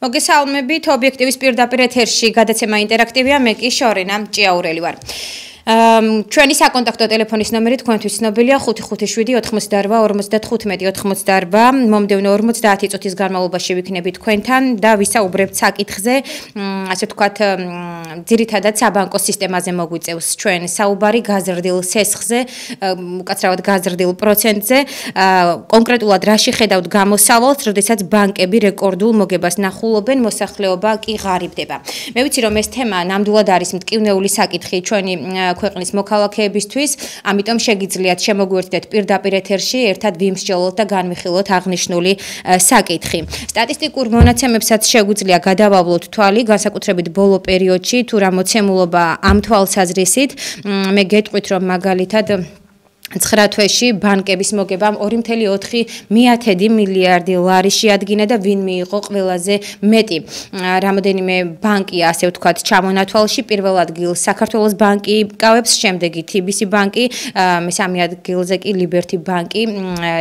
მოგესალმებით ობიექტივის პირდაპირ ეთერში გადაცემა ინტერაქტივია მე კი შორენა ჭიაურელი ვარ. ჩვენი საკონტაქტო ტელეფონის ნომერი თქვენთვის ცნობილია 557-88-95-88 მომდევნო 50 წუთის განმავლობაში ვიქნებით თქვენთან და ვისაუბრებთ საკითხზე, ასე ვთქვათ, ძირითადად საბანკო სისტემაზე მოგვიწევს ჩვენ საუბარი გაზრდილ სესხზე, უკაცრავად გაზრდილ პროცენტზე, კონკრეტულად რაში ხედავთ გამოსავალს, როდესაც ბანკები რეკორდულ მოგებას ნახულობენ, მოსახლეობა კი ღარიბდება. მე ვიცი რომ ეს თემა ნამდვილად არის მტკივნეული საკითხი ჩვენი ქვეყნის მოქალაქეებისთვის, ამიტომ შეგიძლიათ შემოგვიერთდეთ პირდაპირ ეთერში, ერთად ვიმსჯელოთ და განვიხილოთ აღნიშნული საკითხი. სტატისტიკურ მონაცემებსაც შეგვიძლია გადავავლოთ თვალი, განსაკუთრებით ბოლო პერიოდში, თუ რა მოცემულობა ამ თვალსაზრისით, მე გეტყვით რომ მაგალითად 9 თვეში ბანკების მოგებამ 2.4 მილიარდი ლარი შეადგინა და ვინ მიიღო ყველაზე მეტი. რამოდენიმე ბანკია, ასე ვთქვათ, ჩამონათვალში. პირველ ადგილს საქართველოს ბანკი იკავებს, შემდეგი TBC ბანკი, მესამე ადგილზე კი Liberty ბანკი.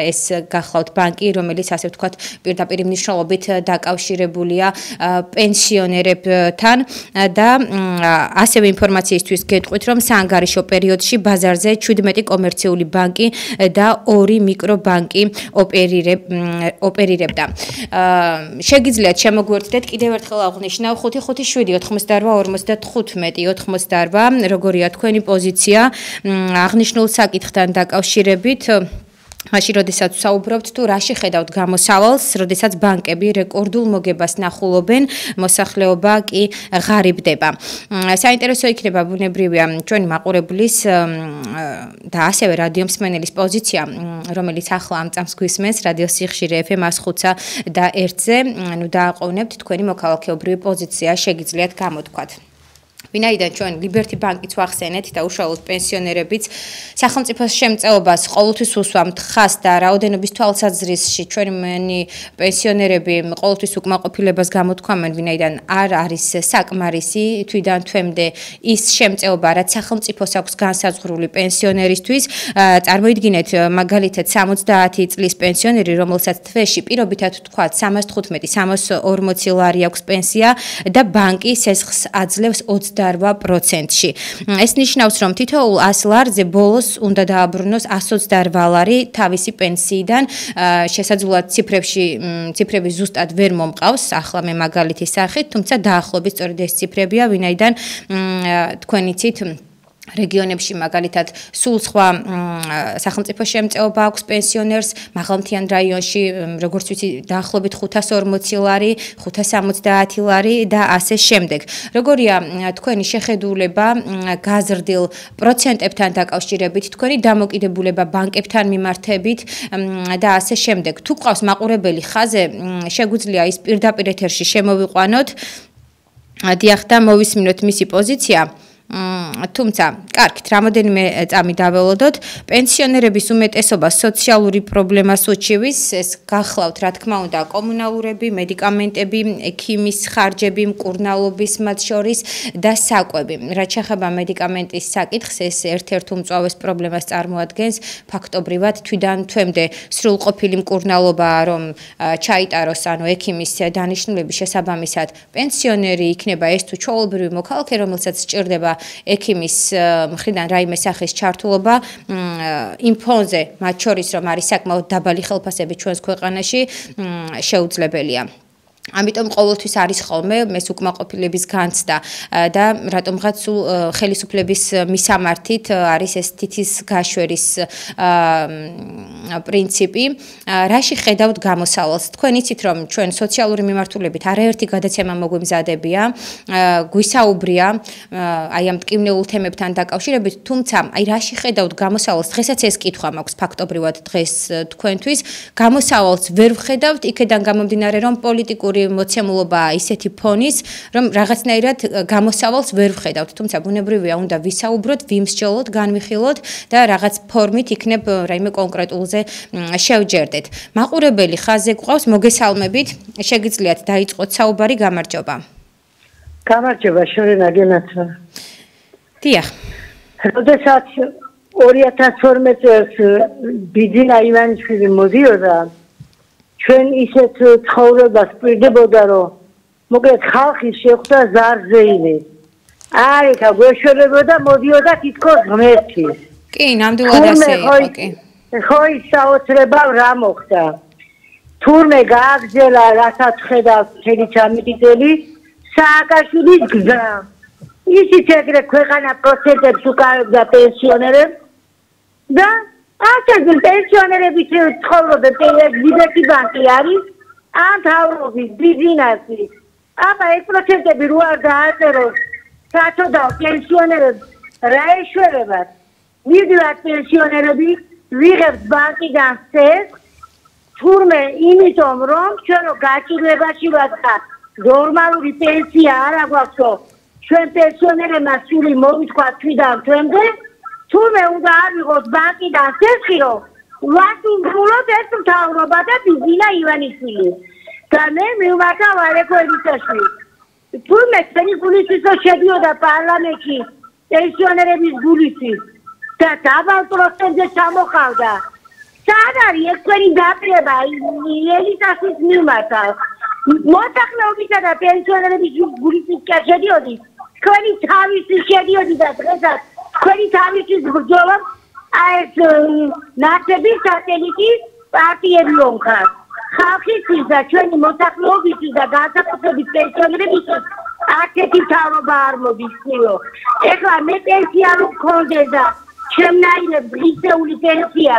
ეს გახლავთ ბანკი, რომელიც ასე ვთქვათ, პირდაპირ მნიშვნელობით დაკავშირებულია პენსიონერებთან და ასევე ინფორმაციისთვის გეტყვით, რომ საანგარიშო პერიოდში ბაზარზე 17 კომერციული ბანკი და 2 მიკრობანკი ოპერირებდა. შეგიძლიათ შემოგვიერთდეთ კიდევ ერთხელ აღვნიშნავ 557-88-95-88, როგორია თქვენი პოზიცია აღნიშნულ საკითხთან დაკავშირებით. მაშინ როდესაც საუბრობთ თუ რაში ხედავთ გამოსავალს, როდესაც ბანკები რეკორდულ მოგებას ნახულობენ, მოსახლეობა კი ღარიბდება. საინტერესო იქნება ბუნებრივია ჩვენი მაყურებლის და ასევე რადიო მსმენელის პოზიცია, რომელიც ახლა ამ წამს გვისმენს რადიო სიხშირე FM 105 და 1-ზე, ანუ დააყოვნებთ თქვენი მოქალაქეობრივი პოზიცია, შეგიძლიათ გამოთქვათ. ვინაიდან ჩვენ Liberty ბანკიც ვახსენეთ და უშუალოდ პენსიონერებიც სახელმწიფოს შემწეობას ყოველთვის უსვამთ ხას და რაოდენობის თვალსაზრისში ჩვენი პენსიონერები ყოველთვის უკმაყოფილებას გამოთქვამენ, ვინაიდან არ არის საკმარისი თვიდან თვემდე ის შემწეობა, რაც სახელმწიფოს აქვს განსაზღვრული პენსიონერისთვის. წარმოიდგინეთ მაგალითად 70 წლის პენსიონერი, რომელსაც თვეში პირობითად ვთქვათ 315-340 ლარი აქვს პენსია და ბანკი სესხს აძლევს 28%-ში. ეს ნიშნავს, რომ თითოეულ 100 ლარზე ბოლოს უნდა დააბრუნოს 128 ლარი თავისი პენსიიდან. შესაძლოა ციფრები ზუსტად ვერ მომყავს, ახლა მე მაგალითის სახით, თუმცა დაახლოებით სწორედ ეს ციფრებია, ვინაიდან თქვენ იცით რეგიონებში მაგალითად სულ სხვა სახელმწიფო შემწეობა აქვს პენსიონერს, მაღალმთიან რაიონში, როგორც ვიცი, დაახლოებით 540 ლარი, 570 ლარი და ასე შემდეგ. როგორია თქვენი შეხედულება გაზრდილ პროცენტებთან დაკავშირებით, თქვენი დამოკიდებულება ბანკებთან მიმართებით და ასე შემდეგ. თუ გყავს მაყურებელი ხაზე, შეგვიძლია ის პირდაპირ ეთერში შემოვიყვანოთ. დიახ და მოვისმინოთ მისი პოზიცია. თუმცა, კარგით, რამოდენიმე წამი დაველოდოთ, პენსიონერების უმეტესობა სოციალური პრობლემას უჩივის, ეს გახლავთ, რა თქმა უნდა, კომუნალურები, მედიკამენტები, ექიმის ხარჯები, მკურნალობის მათ შორის და საკვები. რაც შეეხება მედიკამენტის საკითხს, ეს ერთ-ერთ უმწვავეს პრობლემას წარმოადგენს, ფაქტობრივად თვიდან თვემდე სრულყოფილი მკურნალობა, რომ ჩაიტაროს, ანუ ექიმის დანიშნულების შესაბამისად, პენსიონერი იქნება ეს თუ ჩვეულებრივი მოქალაქე, რომელსაც სჭირდება ექიმის მხრიდან რაიმე სახის ჩართულობა იმ ფონზე, მათ შორის რომ არის საკმაოდ დაბალი ხელფასები ჩვენს ქვეყანაში, შეუძლებელია. ამიტომ ყოველთვის არის ხოლმე ეს უკმაყოფილების განცდა და რატომღაც ხელისუფლების მისამართით არის ეს თითის გაშვერის პრინციპი. რაში ხედავთ გამოსავალს? თქვენ იცით რომ ჩვენ სოციალური მიმართულებით არაერთი გადაცემა მოგვიმზადებია, გვისაუბრია აი ამ მტკივნეულ თემებთან დაკავშირებით, თუმცა აი რაში ხედავთ გამოსავალს? დღესაც ეს კითხვა მაქვს ფაქტობრივად დღეს თქვენთვის. გამოსავალს ვერ ვხედავთ, იქედან გამომდინარე რომ პოლიტიკური მოცემულობა ისეთი ფონის, რომ რაღაცნაირად გამოსავალს ვერ ვხედავთ, თუმცა ბუნებრივია უნდა ვისაუბროთ, ვიმსჯელოთ, განვიხილოთ და რაღაც ფორმით იქნებ რაიმე კონკრეტულზე შევჯერდეთ. მაყურებელი ხაზზე გვყავს, მოგესალმებით, შეგიძლიათ დაიწყოთ საუბარი, გამარჯობა. გამარჯობა, შორენა გენაცვა. დიახ. როდესაც 2012 წელს ბიძინა ივანიშვილი მოდიოდა, ჩვენ ისეთ ცხოვრებას პირდებოდა, რომ მოკლედ ხალხი შეხვდა ზარზეინი. არიქა გვეშველებოდა მოდიოდა თითქოს ღმერთი. კი, ნამდვილად ასე იყო, კი. ხო ის საოცრება რა მოხდა. თურმე გააგზელა რასაც ხედავს მთელი ჩამიტიტელი სააკაშვილის გზა. ისიც ეგრე ქვეყანა პროცენტებს უკავებდა პენსიონერებს და ასეთი პენსიონერების ცხოვრობენ ლიბერტი ბანკი არის ან თავრობის ბიზნესი. აბა ეს პროცენტები რო არ დააწეროს საწოდა პენსიონერებს რა ეშველებათ. მიდივართ პენსიონერები ვიღებთ ბანკიდან სესხს თურმე იმიტომ რომ ჩვენ გაჭირვებაში ვართ და ნორმალური პენსია არ აგვაქვსო ჩვენ პენსიონერებმა სული მოვთქვა თვიდან თვემდე თურმე უნდა ავიღოთ ბანკიდან სესხი რომ ვასრულოთ ეს მთავრობა და ბიზინა ივანიშვილი და მე მივმართავ ალეკოევიჩაშვილი თურმე ჩვენი გულისისო შედიოდა პარლამენტში პენსიონერების გულისის და დაბალ პროცენტზე ჩამოყავდა სად არის ეს თქვენი დაპირება ელიტასის მიმართავ მოსახლეობისა და პენსიონერების გულისის შედიოდი თქვენი თავისი შედიოდი და დღესაც თქვენი თავისი ბრძოლა ეს ნაცები სატელიტი პარტიები ვონხარ ხალხისთვის და ჩვენი მოსახლეობისთვის და განსაკუთრებით პენსიონერებისთვის ასეთი თავრობა არ მოგიხსნიო ეხლა მე პენსია რო მქონდეს და ჩემნაირებს ღირსეული პენსია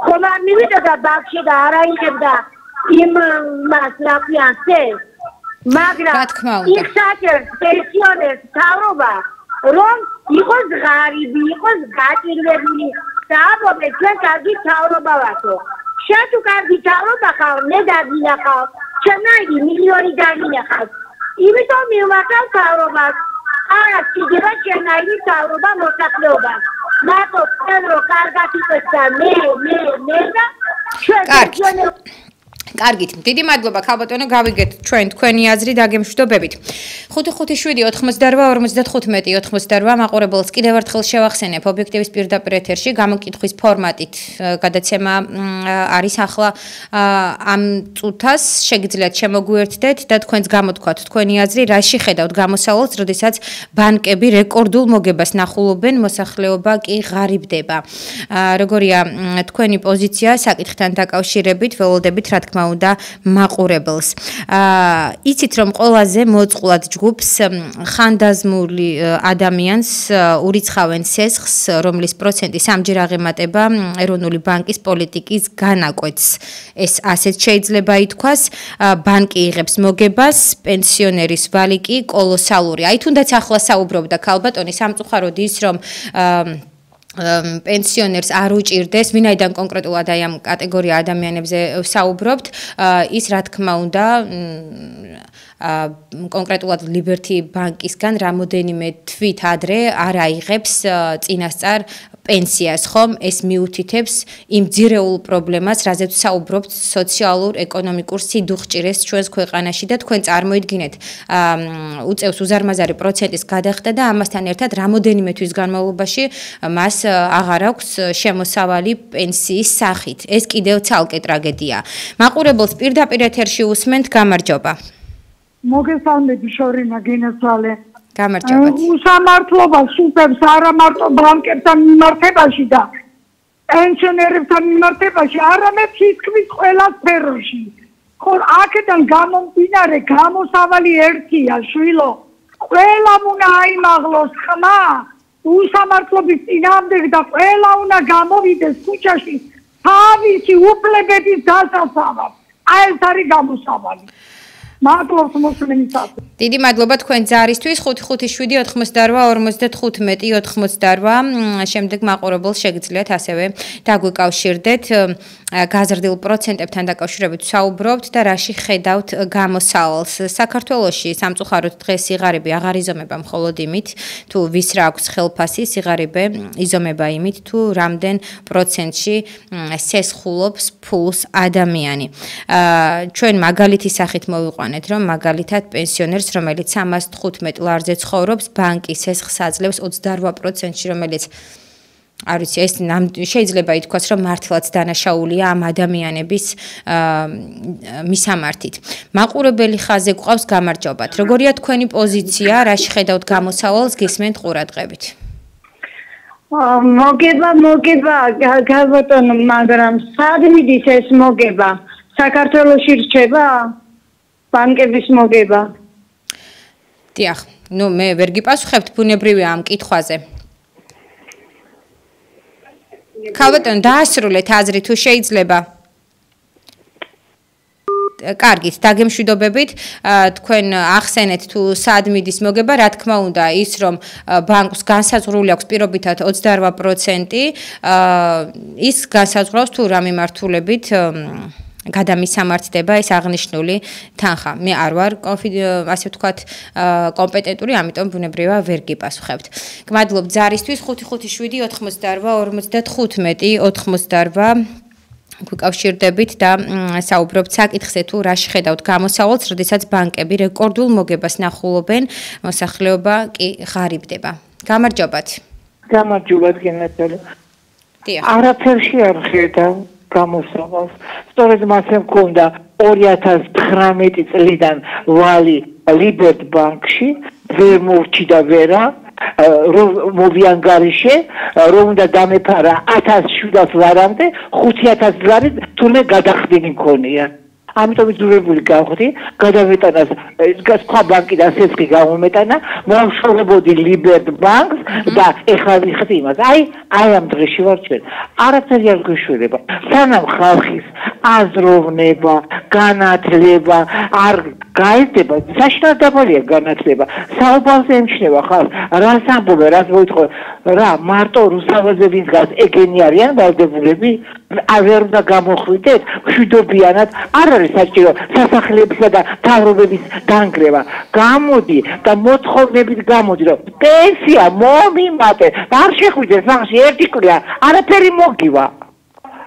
ხომ არ მივიდოდა ბანკში და არ აიღებდა იმ მას რა ქვიან სეს მაგრამ იქ საჭირს პენსიონერს თავრობა რომ იყოს ღარიბი იყოს გაჭირვებული და ამბობენ ჩვენ კარგი თავრობა ვართო შენ თუ კარგი თავრობა ხარ მე დაგინახავ ჩემნაირი მილიონი დაგინახავ იმიტომ მივმართავ თავრობას არა კიდევა ჩემნაირი თავრობა მოსახლეობას მარტო პედრო კარგად იყოს და მე და ჩვენ კარგით, დიდი მადლობა ქალბატონო, გავიგეთ ჩვენ თქვენი აზრი დაგემშვიდობებით. 558-58-95 მაყურებელს კიდევ ერთხელ შევახსენებ ობიექტივის პირდაპირ ეთერში გამოკითხვის ფორმატით გადაცემა არის ახლა ამ წუთას შეგიძლიათ შემოგვიერთდეთ და თქვენს გამოთქვათ თქვენი აზრი რაში ხედავთ გამოსავალს, როდესაც ბანკები რეკორდულ მოგებას ნახულობენ, მოსახლეობა კი ღარიბდება. როგორია თქვენი პოზიცია საკითხთან დაკავშირებით, ველოდებით რა თქმა უნდა მაყურებელს. იცით რომ ყველაზე მოწყვლად ჯგუფს ხანდაზმული ადამიანს ურიცხავენ სესხს, რომლის პროცენტი სამჯერ აღემატება ეროვნული ბანკის პოლიტიკის განაკვეთს. ეს ასეც შეიძლება ითქვას, ბანკი იღებს მოგებას, პენსიონერის ვალი კი კოლოსალური. აი თუნდაც ახლა საუბრობდა ქალბატონი სამწუხაროდ ის რომ პენსიონერს არ უჭირდეს, ვინაიდან კონკრეტულად აი ამ კატეგორია ადამიანებზე საუბრობთ, ის რა თქმა უნდა კონკრეტულად ლიბერტი ბანკისგან რამოდენიმე თვით ადრე არ აიღებს წინასწარ პენსიას, ხომ? ეს მიუთითებს იმ ძირეულ პრობლემას, რაზეც საუბრობთ სოციალურ, ეკონომიკურ სიდუხჭირეს ჩვენს ქვეყანაში და თქვენ წარმოიდგინეთ, უწევს უზარმაზარი პროცენტის გადახდა და ამასთან ერთად რამოდენიმე თვის განმავლობაში მას აღარ აქვს შემოსავალი პენსიის სახით. ეს კიდევ ცალკე ტრაგედია. მაყურებელს პირდაპირ ეთერში უსმენთ, გამარჯობა. მოგესალმები შორინა გენაცვალე. გამარჯობათ. უსამართლობას უწევს არა მარტო ბანკებთან მიმართებაში და პენსიონერებთან მიმართებაში, არამედ თითქმის ყველა სფეროში. ხო, აქედან გამომდინარე გამოსავალი ერთია, შვილო. ყველამ უნდა აიმაღლოს ხმა, უსამართლობის წინააღმდეგ და ყველა უნდა გამოვიდეს ქუჩაში თავისი უფლებების დასაცავად. აი ეს არის გამოსავალი. მადლობს მოსმენისათვის. დიდი მადლობა თქვენ ძარისთვის 557-88-95-88. შემდეგ მაყურებელს შეგიძლიათ ასევე დაგვიკავშირდეთ გაზრდილ პროცენტებთან დაკავშირებით საუბრობთ და რაში ხედავთ გამოსავალს. საქართველოში სამწუხაროდ დღეს სიღარიბე აღარ იზომება მხოლოდ იმით, თუ ვის რა აქვს ხელფასი, სიღარიბე იზომება იმით, თუ რამდენ პროცენტში სესხულობს ფულს ადამიანი. ჩვენ მაგალითის სახით მოვიყვანეთ, რომ მაგალითად პენსიონერს, რომელიც 315 ლარზე ცხოვრობს, ბანკი სესხს აძლევს 28%-ში, რომელიც არ ვიცი, ეს შეიძლება ითქვას, რომ მართლაც დანაშაულია ამ ადამიანების მისამართით. მაყურებელი ხაზზე გვყავს, გამარჯობათ. როგორია თქვენი პოზიცია, რა შეხედავთ გამოსავალს, გისმენთ ყურადღებით? მოგება გაბატონო, მაგრამ სად მიდის ეს მოგება? საქართველოში რჩება ბანკების მოგება? დიახ, მე ვერ გიპასუხებთ ბუნებრივია ამ კითხვაზე. ქალბატონო, დაასრულეთ აზრი თუ შეიძლება. კარგით, დაგემშვიდობებით, თქვენ ახსენეთ თუ სად მიდის მოგება, რა თქმა უნდა, ის რომ ბანკს განსაზღვრული აქვს პირობითად 28%, ის განსაზღვრავს თუ რა მიმართულებით გადამისამართდება ეს აღნიშნული თანხა. მე არ ვარ ასე ვთქვათ კომპეტენტური, ამიტომ ბუნებრივია ვერ გიპასუხებთ. გმადლობთ ზარისთვის 557 88 55 88 გვიკავშირდებით და საუბრობთ საკითხზე თუ რა შეხედავთ გამოსავალს, როდესაც ბანკები რეკორდულ მოგებას ნახულობენ, მოსახლეობა კი ღარიბდება. გამარჯობათ. გამარჯობათ გენატელი. დიახ. არაფერში არ ხედავ გამოსავალს. სწორედ მასე მქონდა 2019 წლიდან ვალი ლიბერტ ბანკში, ვერ მოვჭიდა ვერა. რომ მოვიანგარიშე, რომ უნდა დამეფარა 1700 ლარამდე, 5000 ლარი თურმე გადახდენი მქონია. ამიტომ იძულებული გავხდი, გადავეტანას სხვა ბანკიდან სესხი გამომეტანა, მოვშორებოდი ლიბერტ ბანკს და ეხლა ვიხდი იმას. აი ამ დღეში ვარ ჩვენ. არაფერი არ გვეშველება. სანამ ხალხის აზროვნება, განათლება არ გაიზრდება, საშინაო დაბალია განათლება. საუბარზე ემჩნევა ხალხს, რას ამბობენ, რას მოითხოვენ, რა მარტო რუსთავაზე ვინც გას ეგენი არიან ვალდებულები, ვერ უნდა გამოხვიდეთ, მშვიდობიანად არ არის საჭირო სასახლეებისა და მთავრობების დანგრევა. გამოდი და მოთხოვნებით გამოდი, რომ პენსია მომიმატე, არ შეხვიდე სახლში ერთი კვირა, არაფერი მოგივა.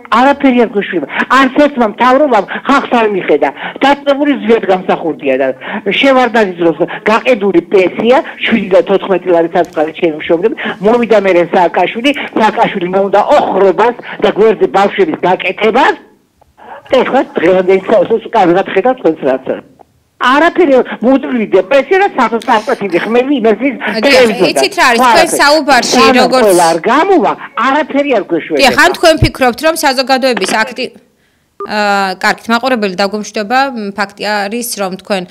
არაფერი არ გვეშველება. არც ერთმა მთავრობამ ხალხს არ მიხედა. დაწესებული ზვიად გამსახურდია და შევარდნაძის დროს გაყიდული პენსია 714 ლარი საწყალი ჩემი მშობლები, მოვიდა მერე სააკაშვილი მოუნდა ოხრობას და გვერდზე ბავშვების გაკეთებას. ეხლა დღევანდელი ხალხს კარგად ხედავ თქვენს რაც. არაფერი მუდმივია პენსია და სახელმწიფო ხმები იმასის ტელევიზორში. იცით რა არის თქვენ საუბარში როგორც არ გამოვა, არაფერი არ გვეშველება. დიახ, ან თქვენ ფიქრობთ რომ საზოგადოების კარგით, მაყურებელი დაგვემშვიდობა, ფაქტი არის რომ თქვენ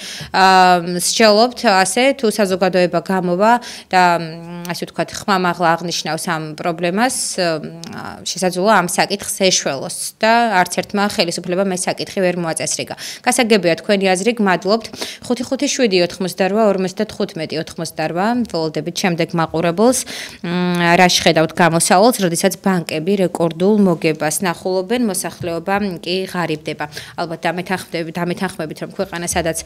სჯელობთ ასე თუ საზოგადოება გამოვა და ასე ვთქვათ ხმამაღლა აღნიშნავს ამ პრობლემას, შესაძლოა ამ საკითხს ეშველოს და არც ერთმა ხელისუფლებამ ეს საკითხი ვერ მოაწესრიგა. გასაგებია თქვენი აზრი, გმადლობთ. 557-45-98 ველოდებით შემდეგ მაყურებელს, რა შეხედავთ გამოსავალს, როდესაც ბანკები რეკორდულ მოგებას ნახულობენ, მოსახლეობა კი ღარიბდება. ალბათ დამეთანხმებით რომ ქვეყანა სადაც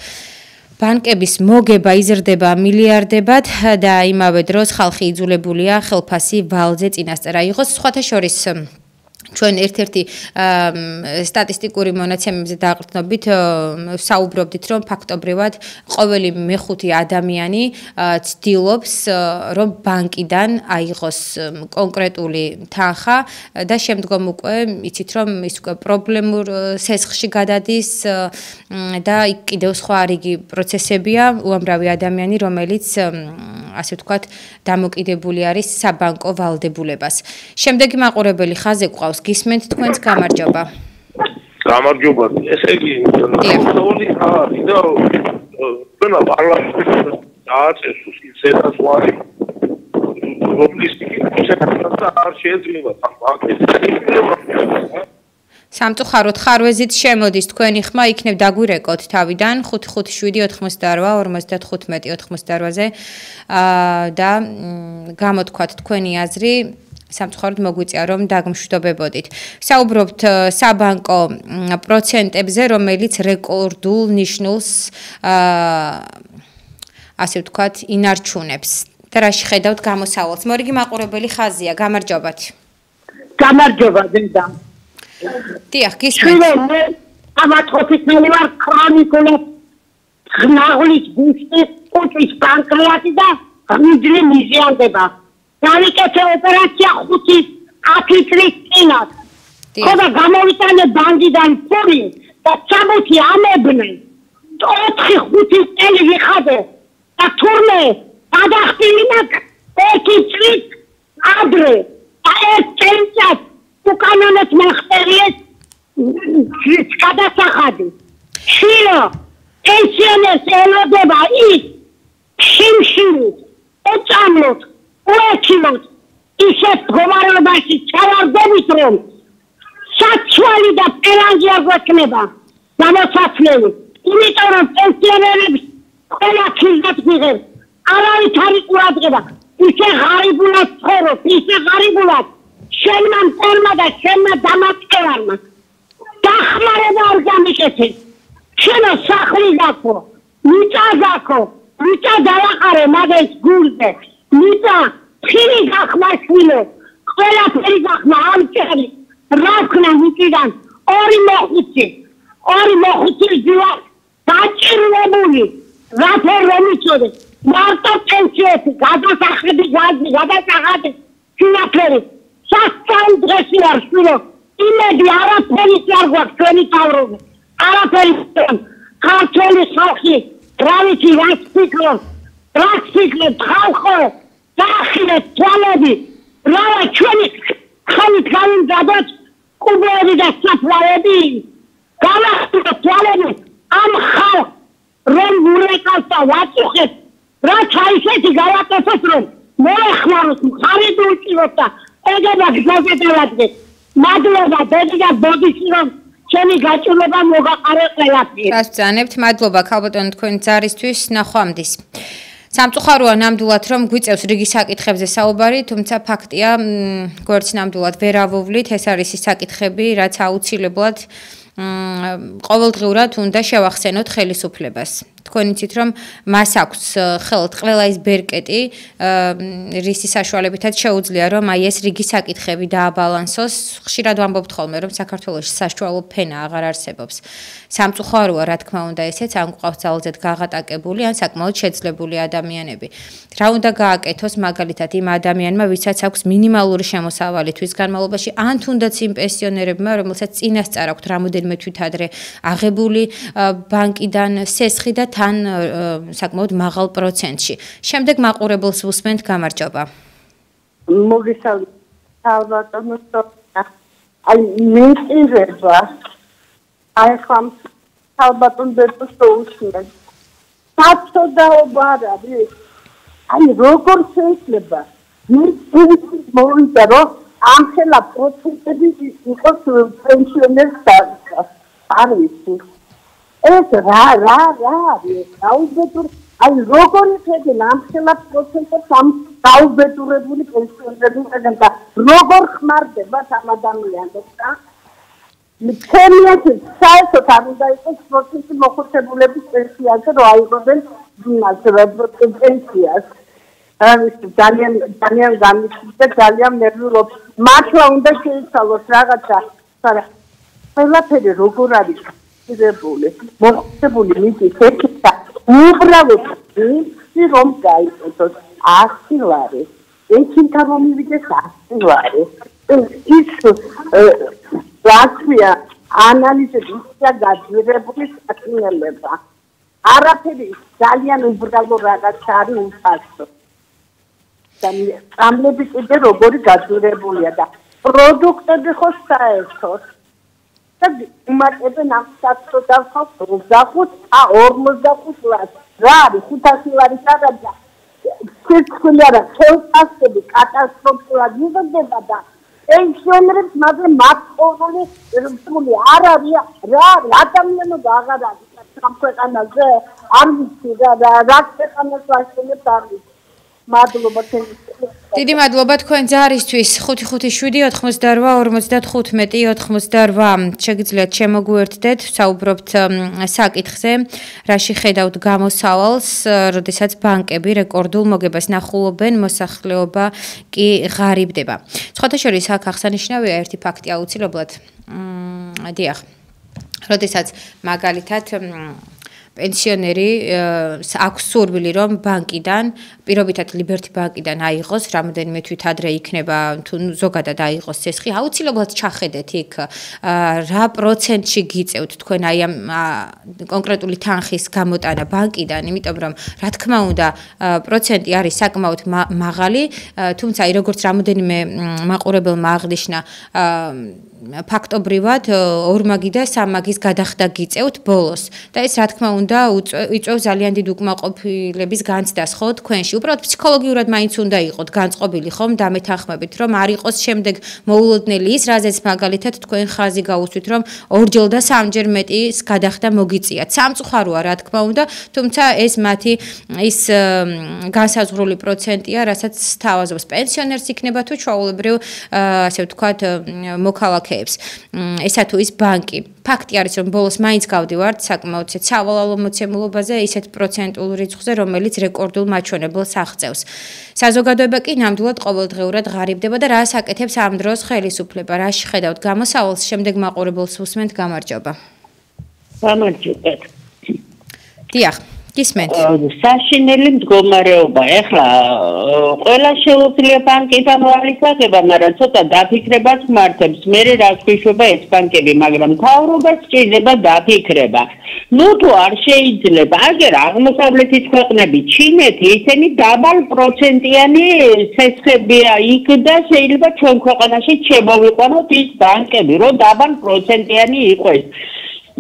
ბანკების მოგება იზრდება მილიარდებად და იმავე დროს ხალხი იძულებულია ხელფასი ვალზე წინასწარ აიღოს. სხვათა შორის ჩვენ ერთ-ერთი სტატისტიკური მონაცემებზე დაყრდნობით საუბრობდით, რომ ფაქტობრივად ყოველი მეხუთე ადამიანი ცდილობს, რომ ბანკიდან აიღოს კონკრეტული თანხა და შემდგომ უკვე იცით, რომ ის უკვე პრობლემურ სესხში გადადის და იქ კიდევ სხვა რიგი პროცესებია, უამრავი ადამიანი, რომელიც ასე ვთქვათ, დამოკიდებული არის საბანკო ვალდებულებას. შემდეგი მაყურებელი ხაზზე გვყავს, გისმენთ თქვენს გამარჯობა. გამარჯობა. ესე იგი, ნახული არის და თქვენ პარლამენტში დააწესოს ისედაც ვარი რომლის პროცესს არ შეიძლება ბანკის სამწუხაროდ ხარვეზით შემოდის თქვენი ხმა, იქნებ დაგვირეკოთ თავიდან 557-88-95-88-ზე და გამოთქვათ თქვენი აზრი. სამწუხაროდ მოგვიწია რომ დაგმშვიდობებოდით. საუბრობთ საბანკო პროცენტებზე, რომელიც რეკორდულ ნიშნულს ასე ვთქვათ ინარჩუნებს. და რა შეხედავთ გამოსავალს? მორიგი მაყურებელი ხაზია, გამარჯობათ. გამარჯობა ზედა. დიახ, გისმენთ. ამათ ოფიციალი ვარ ქრონიკული ხნაღლის გუშტის კუჭის პანკრეატი და მიზნი მიზიანდება. დავიკეთე ოპერაცია 5 10 წლის წინათ. ხოდა გამოვიტანე ბანკიდან ფული და ჩამოთი ამებდნენ. 4-5 წელი ვიხადე და თურმე გადახტინა 1 წლის ადრე და 1 წელიწად უკანონოდ მოხდერიეს გადასახადი. შილო პენსიონერს ელოდება ის შიმშილით, ეწამლოთ, უექილოთ ისეთ მდგომარეობაში ჩავარდებით, რომ საცვალი და პერანგი არ გვექნება გამოსაცვლელი. იმიტომ რომ პენსიონერებს ყველა ქილდაც მიღებს. არავით არ იყურადღება. ისე ღარიბულად ცხოვრობ, ისე ღარიბულად შენმა მტერმა და შენმა დამატკევარმა. დახმარება არ გამიკეთეს. შენო სახლი გაქო, მიწა გაქო, მიწა დავაყარე მაგას გულზე. მიწა ხილი გახმა შვილო, ყველაფერი გახმა ამჭერი. რა ვქნა მიწიდან 2 მოხუცი ძივა დაჭირვებული. რაფერ რომ იცოდე, მარტო პენსიები, გადასახადი გაძი, გადასახადი სინათლე. სასწაულ დღესი არ შვილო, იმედი არაფერი არ გვაქვს ჩვენი თავრობი. არაფერი ქართული ხალხი რა ვიცი რას ფიქრობ ხალხო დაახილეთ თვალები რა ჩვენი ხალით გამიმზადოთ კუბოები და საფლავები გავახილოთ თვალები ამ ხალხ რომ ურეკავს და ვაწუხეთ რაც აისეთი გავაკეთოთ რომ მოეხმაროთ მხარი დულჭიროთ და ეგება გზაზე დავადგეთ მადლობა ბედი და ბოდიში რომ ჩემი გაჭირვება მოგაყარე ყველაფერი. გასწანებთ, მადლობა ქალბატონო თქვენი ძარისთვის, ნახვამდის. სამწუხაროა ნამდვილად რომ გვიწევს რიგი საკითხებზე საუბარი, თუმცა ფაქტია, გვერდს ნამდვილად ვერ ავუვლით, ეს არის ის საკითხები, რაც აუცილებლად ყოველდღიურად უნდა შევახსენოთ ხელისუფლებას. თქვენ იცით რომ მას აქვს ხელთ ყველა ის ბერკეტი, რის საშუალებითაც შეუძლია რომ აი ეს რიგი საკითხები დააბალანსოს. ხშირად ვამბობთ ხოლმე რომ საქართველოში საშუალო ფენა აღარ არსებობს. სამწუხაროა რა თქმა უნდა ესეც ან გვყავს ძალზედ გაღატაკებული ან საკმაოდ შეძლებული ადამიანები. რა უნდა გააკეთოს მაგალითად იმ ადამიანმა, ვისაც აქვს მინიმალური შემოსავალი თვის განმავლობაში, ან თუნდაც იმ პენსიონერებმა, რომელსაც წინასწარ აქვთ რამოდენიმე თვით ადრე აღებული ბანკიდან სესხი და თან საკმაოდ მაღალ პროცენტში. შემდეგ მაყურებელს უსმენთ, გამარჯობა. მოგესალმებით, ქალბატონო. აი მეწირება. აი ხომ ქალბატონ ბერტოს უსმენ. საწოდაობა არის. აი როგორ შეიძლება? მოვიდა რომ ამხელა პროცენტები იყოს პენსიონერს დარჩა. არ ვიცი. ეს რა დაუბედურ აი როგორი ხედი ამხელა პროცენტებს ამ დაუბედურებული პენსიონერებიდან და როგორ ხმარდება ამ ადამიანებს და მეცემიათ საერთოდ არ უნდა იყოს პროცესი მოხუცებულების პენსიაზე რომ აიღებენ პენსიას არის ძალიან გამიშდა ძალიან ნერვიულობს მართლა უნდა შეიცვალოს რაღაცა ყველაფერი როგორ არის მოხდებული მიწის ეკითხა უბრალოდ ის რომ გაიწოდოს 100 ლარი ექიმთან მომივიდეს 100 ლარი ის რაცია ანალიზები და გაძვირებული საკითხებია არაფერი ძალიან უბრალო რაღაც არის უფასო და ამლები კიდე როგორი გაძვირებულია და პროდუქტები ხო საერთოდ და უმატებენ ამ საწოდავხოს 25 ა 45 ლარი რა არის 500 ლარი სადაა სიცხული არა ხელფასები კატასტროფულად იზრდება და პენსიონერებს მაგრამ მათყოლული რთული არ არის რა ადამიანობა აღარ არის ამ ქვეყანაზე არ ვიცი რა ქვეყანას ვაშენებთ არ ვიცი მადლობა დიდი მადლობა თქვენ ძარისთვის 557-98-55 შეგიძლიათ შემოგვიერთდეთ საუბრობთ საკითხზე რაში ხედავთ გამოსავალს როდესაც ბანკები რეკორდულ მოგებას ნახულობენ მოსახლეობა კი ღარიბდება სხვათა შორის აქ აღსანიშნავია ერთი ფაქტი აუცილებლად დიახ როდესაც მაგალითად პენსიონერი აქვს სურვილი რომ ბანკიდან, პირობითად Liberty ბანკიდან აიღოს, რამოდენიმე თვით ადრე იქნება თუ ზოგადად აიღოს ცესხი, აუცილებლად ჩახედეთ იქ რა პროცენტში გიწევთ თქვენ აი ამ კონკრეტული თანხის გამოტანა ბანკიდან, იმიტომ რომ რა თქმა უნდა პროცენტი არის საკმაოდ მაღალი, თუმცა აი როგორც რამოდენიმე მაყურებელმა აღნიშნა ფაქტობრივად 2 მაგი და 3 მაგის გადახდა გიწევთ ბოლოს და ეს რა თქმა უნდა იწვევს ძალიან დიდ უკმაყოფილების განცდას ხო თქვენში უბრალოდ ფსიქოლოგიურად მაინც უნდა იყოთ განწყობილი ხომ დამეთანხმებით რომ არ იყოს შემდეგ მოულოდნელი ის რაზეც მაგალითად თქვენ ხაზი გაუსვით რომ 2-ჯერ და 3-ჯერ მეტის გადახდა მოგიწიათ სამწუხაროა რა თქმა უნდა თუმცა ეს მათი ის განსაზღვრული პროცენტია რასაც თავაზობს პენსიონერს იქნება თუ ჩვეულებრივ ასე ვთქვათ მოქალაქეებს ესა თუ ის ბანკი ფაქტი არის რომ ბოლოს მაინც გავდივართ საკმაოდ სავალალო მოცემულობაზე ისეთ პროცენტულ რიცხვზე რომელიც რეკორდულ მაჩვენებელს აღწევს საზოგადოება კი ნამდვილად ყოველდღიურად ღარიბდება და რას აკეთებს ამ დროს ხელისუფლება რაში ხედავთ გამოსავალს შემდეგ მაყურებელს უსმენთ გამარჯობა გამარჯობათ დიახ გისმენთ საშინელი მდგომარეობა ეხლა ყველა შეუძლია ბანკიდან მოალისაგება მაგრამ ცოტა დაფიქრებას მართებს მე რა გვიშვება ეს ბანკები მაგრამ მთავრობას სჭირდება დაფიქრება ნუ თუ არ შეიძლება აგერ აღმოსავლეთის ქვეყნები ჩინეთი ისინი დაბალ პროცენტიანი ცესხებია იქ და შეიძლება ჩვენ ქვეყანაში შემოვიყვანოთ ის ბანკები რომ დაბალ პროცენტიანი იყოს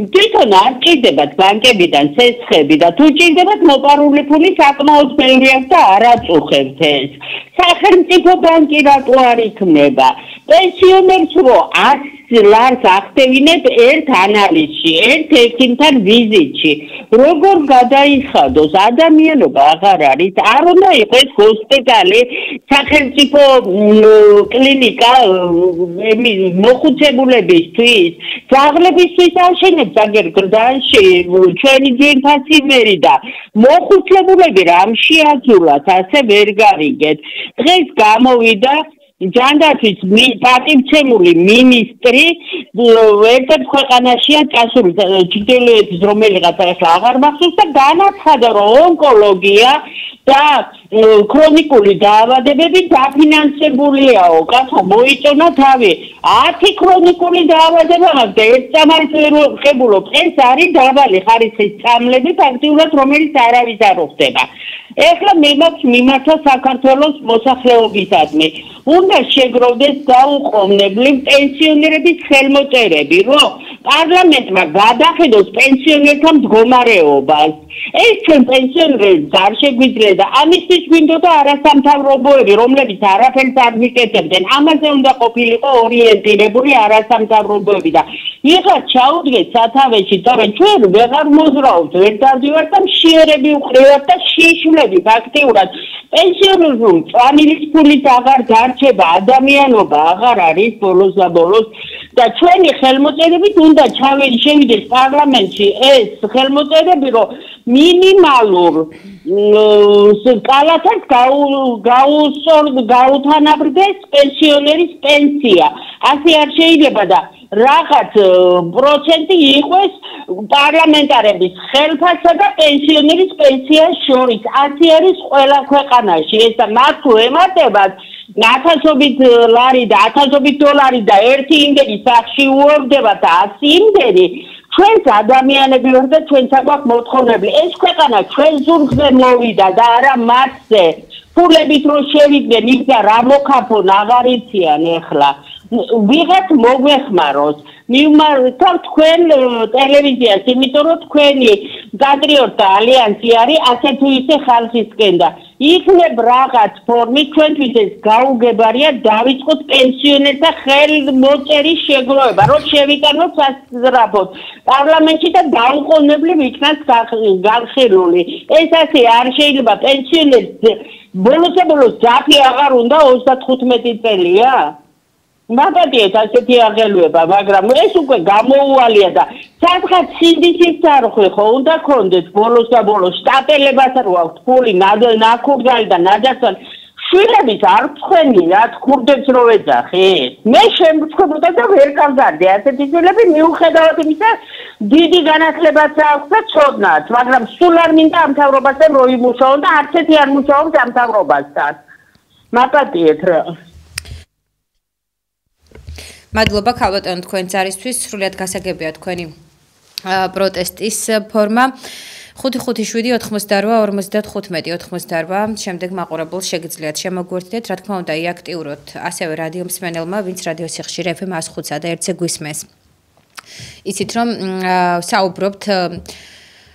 თვითონ არ ჭირდებათ ბანკებიდან ცესხები და თუ ჭირდებათ მოპარული ფული საკმაოდ ბევრი აქვს და არ აწუხებთ ეს სახელმწიფო ბანკი რატო არ იქნება პენსიონერს რო 100 ლარს ახდევინებ ერთ ანალიზში ერთ ექიმთან ვიზიტში როგორ გადაიხადოს ადამიანობა აღარ არის არ უნდა იყოს ჰოსპიტალი სახელმწიფო კლინიკა მოხუცებულებისთვის ძაღლებისთვის აშენებს აგერ გრდანში ჩვენი ძვირფასი მერი და მოხუცებულები რამ შეაძულათ ასე ვერ გარიგეთ დღეს გამოვიდა ჯანდაცვის პატივცემული მინისტრი ერთ ქვეყანაშია წასული ჩრდილოეთის რომელიღაც ახლა აღარ მახსოვს და განაცხადა რომ ონკოლოგია და ქრონიკული დაავადებები დაფინანსებულია კაცო მოიწონა თავი 10 ქრონიკული დაავადება მაქვს და ერთ წამალს ვერ ვხებულობ ეს არის დაბალი ხარისხის წამლები ფაქტიურად რომელიც არავის არ უხდება ეხლა მე მაქვს მიმართა საქართველოს მოსახლეობისადმი უნდა შეგროვდეს დაუყოვნებლივ პენსიონერების ხელმოწერები რომ პარლამენტმა გადახედოს პენსიონერთა მდგომარეობას ეს ჩვენ პენსიონერებს არ შეგვიძლია და ამისთვის გვინდოდა არასამთავრობოები რომლებიც არაფერს არ ვიკეთებდნენ ამაზე უნდა ყოფილიყო ორიენტირებული არასამთავრობოები და იღა ჩაუდგეთ სათავეში თორემ ჩვენ ვეღარ მოზრაობთ ვერ დავდივართ და მშიერები უყრივართ და შიშვლები ფაქტიურად პენსიონერულ ფამილიის ფულით აღარ დარჩება ადამიანობა აღარ არის ბოლოს და ბოლოს და ჩვენი ხელმოწერებით უნდა შევიდეს პარლამენტში ეს ხელმოწერები რომ მინიმალურ კალათას გაუთანაბრდეს პენსიონერის პენსია ასე არ შეიძლება და რაღაც პროცენტი იყოს პარლამენტარების ხელფასსა და პენსიონერის პენსიას შორის ასე არის ყველა ქვეყანაში ეს და მათ თუ ემატებათ 1000-ობით ლარი და 1000-ობით დოლარი და ერთი იმდენი სახში უორდებათ 100 იმდენი ჩვენს ადამიანები ვარ და ჩვენც აგვაქვს მოთხოვნები ეს ქვეყანა ჩვენ ზურგზე მოვიდა და არა მათზე ფულებით რო შევიდნენ იქ და რა მოკაფონ აღარ იციან ეხლა ვიღაც მოგვეხმაროს მივმართავ თქვენ ტელევიზიას იმიტომ რომ თქვენი პატრიოტთა ალიანსი არის ასე თუ ისე ხალხისკენ და იქნებ რაღაც ფორმით ჩვენთვის ეს გაუგებარია დავიწყოთ პენსიონერთა ხელმოწერის შეგროვება რომ შევიტანოთ სასწრაფოდ პარლამენტში და დაუყოვნებლივ იქნას განხილული ეს ასე არ შეიძლება პენსიონერს ბოლოს ძაფი აღარ უნდა 35 წელია მაგათია ასეთი აღელვება მაგრამ ეს უკვე გამოუვალია და სადღაც სინდისის წარხვი ხო უნდა გქონდეს ბოლოს და ბოლოს შტატელებაც რო აქვს ფული ნაკურდალი და ნაჯახთან შვილების არ ფხენიათ ქურდებს რო ეძახით. მე შემწხვებოდა და ვერ გავზარდე ასეთი ძილები მიუხედავად იმისა დიდი განათლებაც აქვს და ცოდნაც, მაგრამ სულ არ მინდა ამ მთავრობასთან რო იმუშაო და არც ერთი არ მუშაობს ამ მთავრობასთან. მაპატიეთ რა. მადლობა ქალბატონო თქვენ ზარისთვის, სრულიად გასაგებია თქვენი პროტესტის ფორმა. 557-88-55, შემდეგ მაყურებელს შეგიძლიათ შემოგვერთდეთ, რა თქმა უნდა, იაქტიუროთ ასევე რადიო მსმენელმა, ვინც რადიო სიხშირე FM 105-სა და 1-ზე გვისმენს. იცით რომ საუბრობთ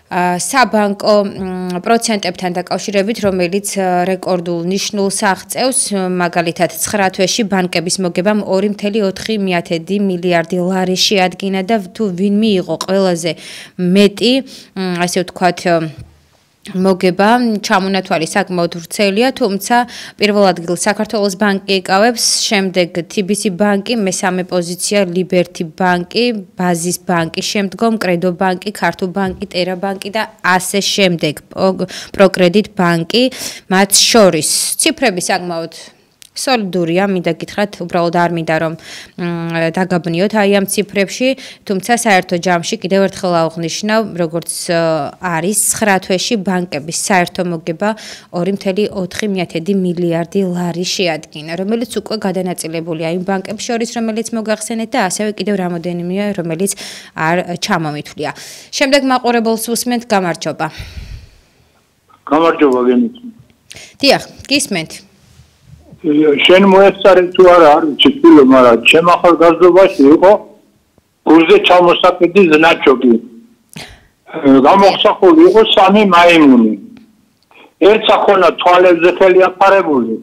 საბანკო პროცენტებთან დაკავშირებით, რომელიც რეკორდულ ნიშნულს აღწევს, მაგალითად 9 თვეში ბანკების მოგებამ 2.4 მილიარდი ლარი შეადგინა და თუ ვინმე იყო ყველაზე მეტი, ასე ვთქვათ, მოგება ჩამონათვალი საკმაოდ ვრცელია, თუმცა პირველ ადგილს საქართველოს ბანკი იკავებს, შემდეგ TBC ბანკი, მესამე პოზიცია Liberty ბანკი, ბაზის ბანკი, შემდგომ კრედო ბანკი, ქართულ ბანკი, ტერა ბანკი და ასე შემდეგ, პროკრედიტ ბანკი, მათ შორის. ციფრები საკმაოდ სოლიდურია, მინდა გითხრათ, უბრალოდ არ მინდა რომ დაგაბნიოთ აი ამ ციფრებში, თუმცა საერთო ჯამში კიდევ ერთხელ აღვნიშნავ, როგორც არის 9 თვეში ბანკების საერთო მოგება 2.4 მილიარდი ლარი შეადგინა, რომელიც უკვე გადანაწილებულია იმ ბანკებს შორის, რომელიც მოგახსენეთ და ასევე კიდევ რამოდენიმეა, რომელიც არ ჩამომითვლია. შემდეგ მაყურებელს უსმენთ, გამარჯობა. გამარჯობა გენით. დიახ, გისმენთ. შენ მოეწარე თუ არა არ ვიცი ფილო, მაგრამ ჩემ ახალგაზრდობაში იყო გულზე ჩამოსაკიდი ზნაჩოკი. გამოხსახული იყო 3 მაიმუნი. ერთს ახონა თვალებზე ხელი აფარებული,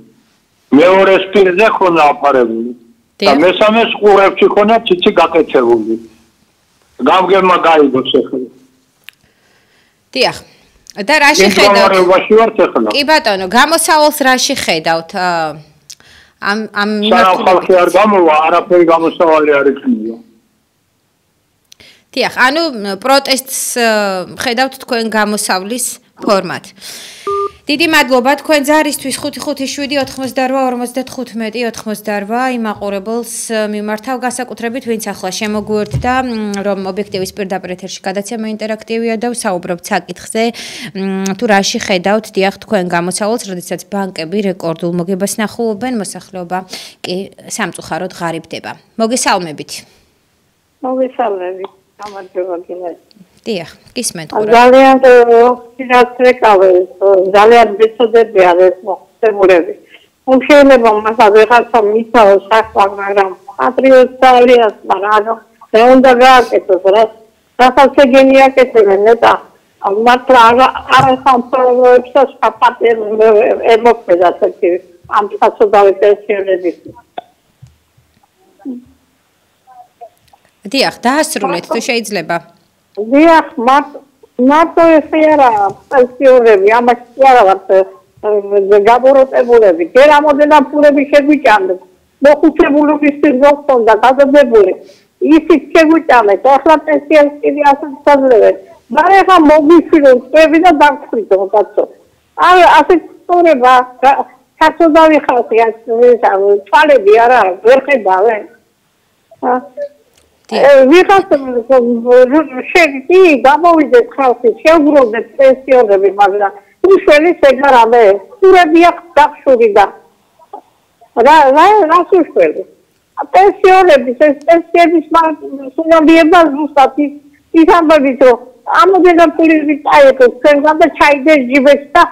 მეორეს პირზე ხონა აფარებული და მესამეს ყურებში ხონა ციცი გაკეთებული. გამგებმა გაიგოს ახლა. დიახ. და რაში ხედავთ? კი ბატონო, გამოსავალს რაში ხედავთ? ამ ხალხი არ გამოვა, არაფერი გამოსავალი არ იქნება. დიახ, ანუ პროტესტს ხედავთ თქვენ გამოსავლის ფორმატ. დიდი მადლობა თქვენ ზარისთვის 557-88-55 იმაყურებელს მიმართავ გასაკუთრებით, ვინც ახლა შემოგვერთდა, რომ ობიექტივის პირდაპირ ეთერში გადაცემა ინტერაქტივია და ვსაუბრობთ საკითხზე, თუ რაში ხედავთ დიახ თქვენ გამოსავალს, როდესაც ბანკები რეკორდულ მოგებას ნახულობენ, მოსახლეობა კი სამწუხაროდ ღარიბდება. მოგესალმებით. მოგესალმებით. გამარჯობა გინეთ. დიახ, გისმენთ ყურა. ძალიან სირაცრეკავე, ძალიან ბეწოდები არის მოხსებულები. შეიძლება მას აღეხაცა მისაო საქმე, მაგრამ პატრიოტალიას, მაგრამ რა უნდა გააკეთოს, რასაც ეგენი აკეთებენ და მართლა არასამთავროებსაც პატერი ემოქმედათ ამ საწოდავი პენსიონერების. დიახ, დაასრულეთ თუ შეიძლება. დიახ, მარტო ესე არა პენსიონერები, ამაში კი არა ვართ გაბოროტებულები. გერამოდენა ფულები შეგვიჭამეთ. მოხუცებულობის სიზოქონდა გაზრდებული. ისიც შეგვიჭამეთ, ახლა პენსიონს კიდე ასეთ საძლევენ. მაგრამ მოგვიშვიდნენ წვები და დაგხვიდო კაცო. ასე სწორება საწოდავი ხალხი თვალები არა ვერ ხედავენ. ვიღაც შეგი გამოვიდეთ ხალხი, შეუგროვდეთ პენსიონერები, მაგრამ უშველის ეგარამე, სურები აქვს დახშური და რა უშველი? პენსიონერების, ეს პენსიების სუნავიება ზუსტად ის ამბებით, რომ ამოდენა ფულები წაიღეს თქვენგან და ჩაიდეს ჯიბეში და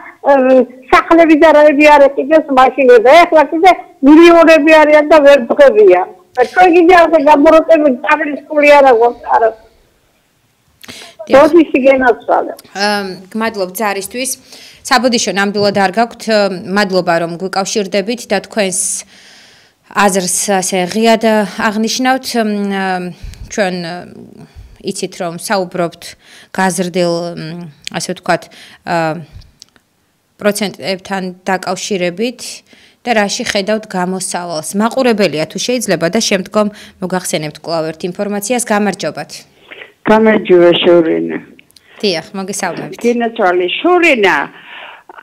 სახლები და რაები არ ეკიდეს მაშინები და ეხლა კიდე მილიონები არიან და ვერ ბღებიან. თქვენ კიდე ასე გაბოროტებით წამლის ფული არა გვაქვს არა. დოდიში გენაცვალე. გმადლობ ზარისთვის. საბოდიშო ნამდვილად არ გაქვთ. მადლობა რომ გვიკავშირდებით და თქვენს აზრს ასე ღიად აღნიშნავთ. ჩვენ იცით რომ საუბრობთ გაზრდილ ასე ვთქვათ პროცენტებთან დაკავშირებით და რაში ხედავთ გამოსავალს. მაყურებელია თუ შეიძლება და შემდგომ მოგახსენებთ კვლავ ერთ ინფორმაციას. გამარჯობათ. გამარჯობა შორინა. დიახ, მოგესალმებით. გენაცვალე შორინა.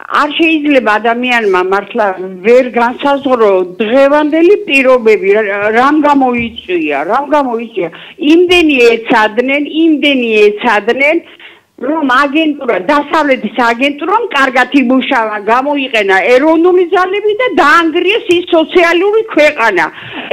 არ შეიძლება ადამიანმა მართლა ვერ განსაზღვრო დღევანდელი პირობები, რამ გამოიწვია. იმდენი ეცადნენ, რომ აგენტურა, დასავლეთის აგენტურამ კარგად იმუშავა, გამოიყენა ეროვნული ძალები და დაანგრიეს ის სოციალური ქვეყანა.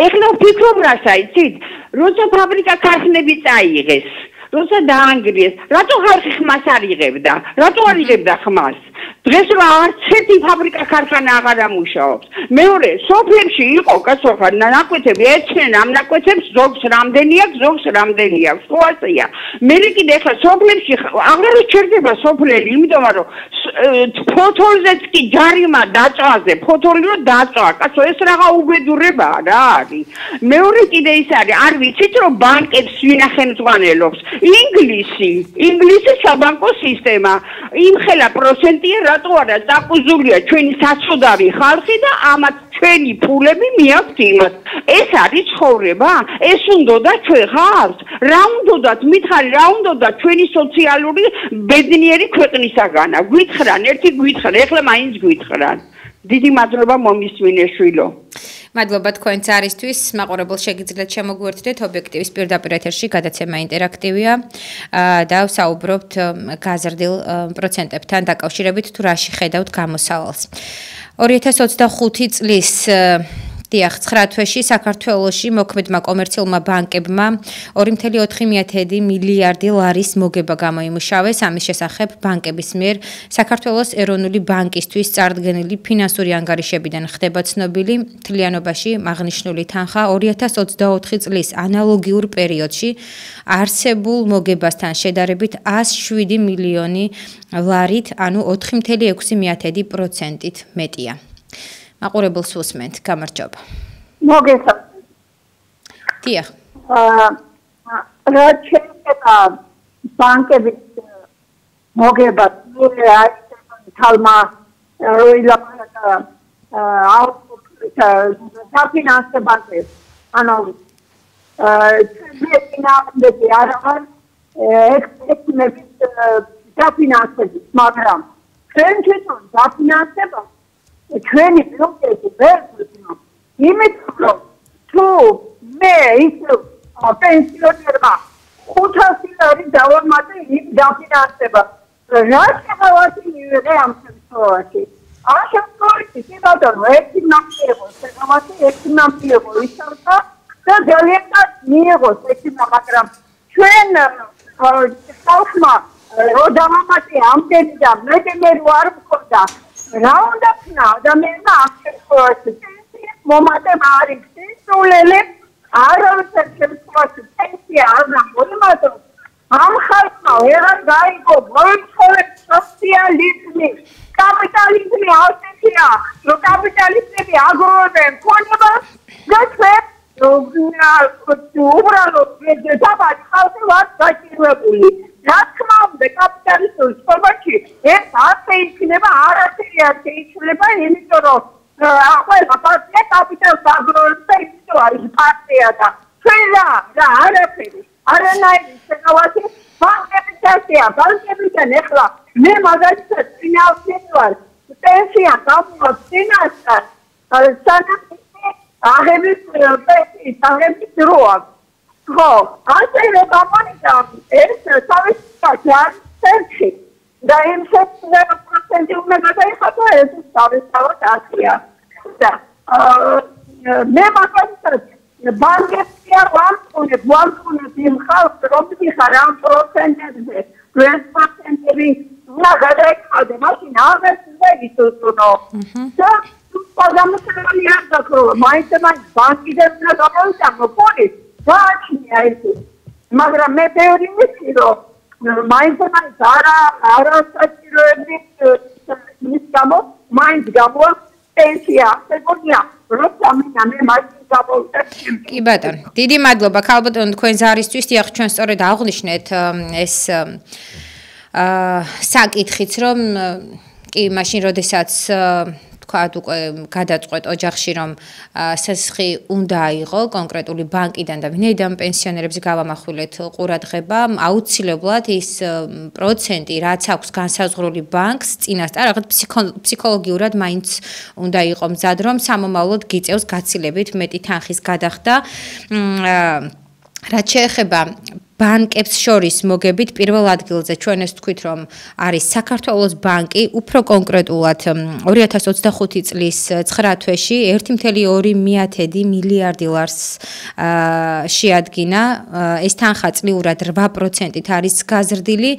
ეხლა ვფიქრობ რასაც, იცით, როცა ფაბრიკა ქარხნები წაიღეს, როცა დაანგრიეს, რატო ხალხი ხმას არ იღებდა? რატო არ იღებდა ხმას? დღეს რა არც ერთი ფაბრიკა ქარხანა აღარ ამუშავებს. მეორე, სოფლებში იყო კაცოხა ნაკვეთები ეცნენ ამ ნაკვეთებს ზოგს რამდენი აქვს, ზოგს რამდენი აქვს. ხო ასეა. მე კიდე ახლა სოფლებში აღარ ჩერდება სოფლელი, იმიტომ რომ ფოთოლზეც კი ჯარიმა დაწვაზე, ფოთოლი რომ დაწვა, კაცო ეს რაღა უბედურებაა რა არის. მეორე კიდე ის არის, არ ვიცით რომ ბანკებს ვინახენ ზღვანელობს. ინგლისი საბანკო სისტემა. იმხელა პროცენტია რატო არა დაკუზულია ჩვენი საცოდავი ხალხი და ამათ ჩვენი ფულები მიაქვთ იმას. ეს არის ცხოვრება? ეს უნდოდა ჩვენ ხალხს? რა უნდოდათ მითხარი, რა უნდოდათ ჩვენი სოციალური ბედნიერი ქვეყნისაგანა? გვითხრან, ერთი გვითხრან, ეხლა მაინც გვითხრან. დიდი მადლობა მომისმინეშვილო. მადლობა თქვენც არისთვის. მაყურებელ შეგიძლიათ შემოგვერთდეთ ობიექტივის პირდაპირ ეთერში გადაცემა ინტერაქტივია და ვსაუბრობთ გაზრდილ პროცენტებთან დაკავშირებით თუ რაში ხედავთ გამოსავალს. 2025 წლის 9 თვეში საქართველოში მოქმედმა კომერციულმა ბანკებმა 2.4 მილიარდი ლარის მოგება გამოიმუშავეს. ამის შესახებ ბანკების მიერ საქართველოს ეროვნული ბანკისთვის წარდგენილი ფინანსური ანგარიშებიდან ხდება ცნობილი. მთლიანობაში აღნიშნული თანხა 2024 წლის ანალოგიურ პერიოდში არსებულ მოგებასთან შედარებით 107 მილიონი ლარით, ანუ 4.6%-ით მეტია. მაყურებელს უსმენთ, გამარჯობა. მოგესალმებით. დიახ. რა შეიძლება ბანკების მოგება თალმა როილაპარაკა საფინანსო ბანკებს ანუ ჩვენი არაღარ ექსპერტების საფინანსები, მაგრამ ჩვენ თვითონ საფინანსება ჩვენი ბიუჯეტი ვერ გვიქმნობს. იმიტომ რომ თუ მე ის პენსიონერმა 500 ლარი დავამატე იმ დაფინანსება, რა შეღავათი მივიღე ამ შემთხვევაში? ამ შემთხვევაში სიბადო ერთი ნამიეღო, შეღავათი ერთი ნამიეღო ისართა და ძალიან მიიღოს ერთი, მაგრამ ჩვენ ხალხმა რო დავამატე ამდენი და მე არ მქონდა რა უნდა ქნა ადამიანმა ამ შემთხვევაში მომატება არის სულელი არავითარ შემთხვევაში პენსია არ გამოიმატოს ამ ხალხმა ვეღარ გაიგო მოიცხოვეთ სოციალიზმი კაპიტალიზმი ასეთია რომ კაპიტალისტები აგროვებენ ქონებას და ჩვენ უბრალოდ დაბალი ხალხი ვართ გაჭირვებული. რა თქმა უნდა კაპიტალისტურ ცხოვრებაში ეს ასე იქნება, არასდროს არ შეიძლება, იმიტომ რომ ყველა პარტია კაპიტალს აგროვებს და იმიტომ არის პარტია და ჩვენ რა არაფერი არანაირი შეღავათი ბანკებიდან ეხლა მე მაგალითად ფინანსისტი ვარ, პენსია გამოვაქვს წინასწარ აღების დრო აქვს. ხო, ასევე გამონიდა ეს თავისუფლად სერჩი და იმ პროცენტი უნდა გადაიხადო ეს თავისუფლად აკია. და მე მაგალითად ბანკებში არ ვამკუნებ იმ ხალხს, რომ მიხარ ამ პროცენტებზე 20%-ები უნდა გადაიხადე, მაშინ აღარ უნდა ითხოვო. და პაგამოწევი არ დაკრო, მაინც ბანკიდან უნდა გამოვიტანო ფონი. გააჩნია ეს. მაგრამ მე ბევრი ვიცი, რომ მაინც არასაჭიროებით ის გამო, მაინც გამოაქვს პენსია. ეგონია, როცა მე მაინც გამოვიტანე. კი ბატონო, დიდი მადლობა ქალბატონო თქვენ ზარისთვის. დიახ, ჩვენ სწორედ აღვნიშნეთ ეს საკითხიც, რომ კი მაშინ როდესაც თქვათ უკვე გადაწყვეტ ოჯახში რომ სასხი უნდა აიღო კონკრეტული ბანკიდან და ვინაიდან პენსიონერებს გავამახვილეთ ყურადღება, აუცილებლად ის პროცენტი, რაც აქვს განსაზღვრული ბანკს წინასწარ, რაღაც ფსიქოლოგიურად მაინც უნდა იყო მზად, რომ სამომავლოდ გიწევს გაცილებით მეტი თანხის გადახდა. რაც შეეხება ბანკებს შორის მოგებით პირველ ადგილზე ჩვენ ეს თქვით რომ არის საქართველოს ბანკი უფრო კონკრეტულად 2025 წლის 9 თვეში 1.2 მილიარდი ლარს შეადგინა ეს თანხა წლიურად 8%-ით არის გაზრდილი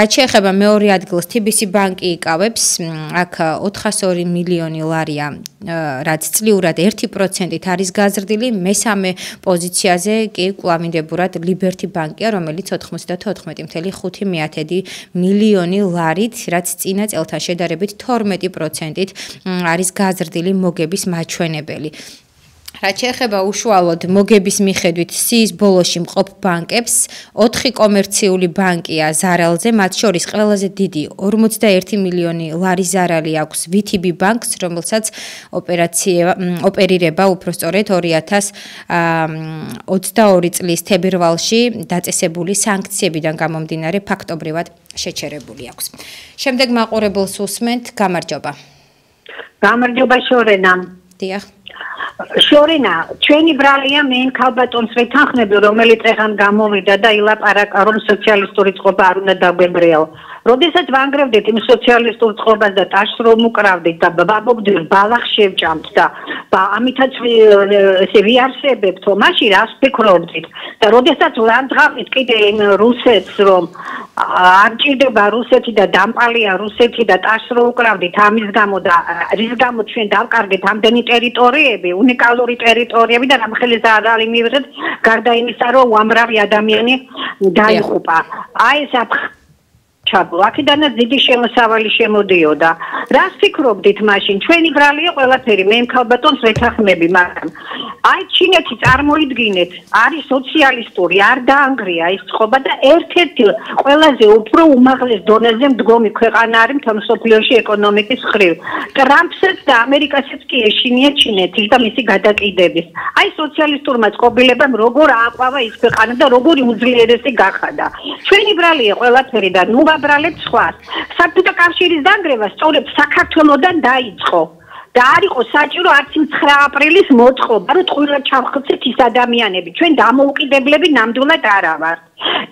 რაც შეეხება მეორე ადგილს TBC ბანკი იკავებს აქ 402 მილიონი ლარია რაც წლიურად 1%-ით არის გაზრდილი მესამე პოზიციაზე კი კვლავინდებურად Liberty Bank რომელიც 94.5 მილიონი ლარით, რაც წინა წელთან შედარებით 12%-ით არის გაზრდილი მოგების მაჩვენებელი. რაც შეეხება უშუალოდ მოგების მიხედვით სიის ბოლოში მყოფ ბანკებს, 4 კომერციული ბანკია ზარალზე, მათ შორის ყველაზე დიდი 41 მილიონი ლარის ზარალი აქვს VTB ბანკს, რომელსაც ოპერირება უпростоრეთ 2022 წლის თებერვალში დაწესებული სანქციებიდან გამომდინარე ფაქტობრივად შეჩერებული აქვს. შემდეგ მაყურებელს უსმენთ, გამარჯობა. გამარჯობა შორენა. დიახ. შორენა, ჩვენი ბრალია მენ ქალბატონს ვეთანხმები, რომელიც ეხან გამოვიდა და ილაპარაკა, რომ სოციალისტური წყობა არ უნდა დაგვებრეო. როდესაც ვანგრევდით იმ სოციალისტურ წყობას და ტაშს რომ უკრავდით და ბაბობდით ბალახ შევჭამთ და ამითაც ესე ვიარსებებთო, მაშინ რას ფიქრობდით? და როდესაც ვანძღავით კიდე იმ რუსეთს, რომ არ ჭირდება რუსეთი და დამპალია რუსეთი და ტაშს რო უკრავდით ამის გამო და რის გამო ჩვენ დავკარგეთ ამდენი ტერიტორიები, უნიკალური ტერიტორიები და რამხელის არ მივიღეთ გარდა იმისა, რომ უამრავი ადამიანი დაიღუპა. აი ეს აქედანაც დიდი შემოსავალი შემოდიოდა. რას ფიქრობდით მაშინ? ჩვენი ბრალია ყველაფერი, მე ქალბატონს ვეთანხმები, მაგრამ აი ჩინეთი წარმოიდგინეთ, არის სოციალისტური, არ დაანგრია ის წყობა და ერთ-ერთი ყველაზე უფრო უმაღლეს დონეზე მდგომი ქვეყანა არის მთელ მსოფლიოში ეკონომიკის მხრივ. ტრამპსაც და ამერიკასაც კი ეშინია ჩინეთის და მისი გადაკიდების. აი სოციალისტურმა წყობილებამ როგორ ააყვავა ის ქვეყანა და როგორი უძლიერესი გახადა. ჩვენი ბრალია ყველაფერი და ნუ ბრალებს სხვას. საბჭოთა კავშირის დანგრევა სწორედ საქართველოსდან დაიწყო. და არ იყო საჭირო არც 9 აპრილის მოწყობა, რომ ტყუილად ჩავხოცეთ ის ადამიანები. ჩვენ დამოუკიდებლები ნამდვილად არა ვართ.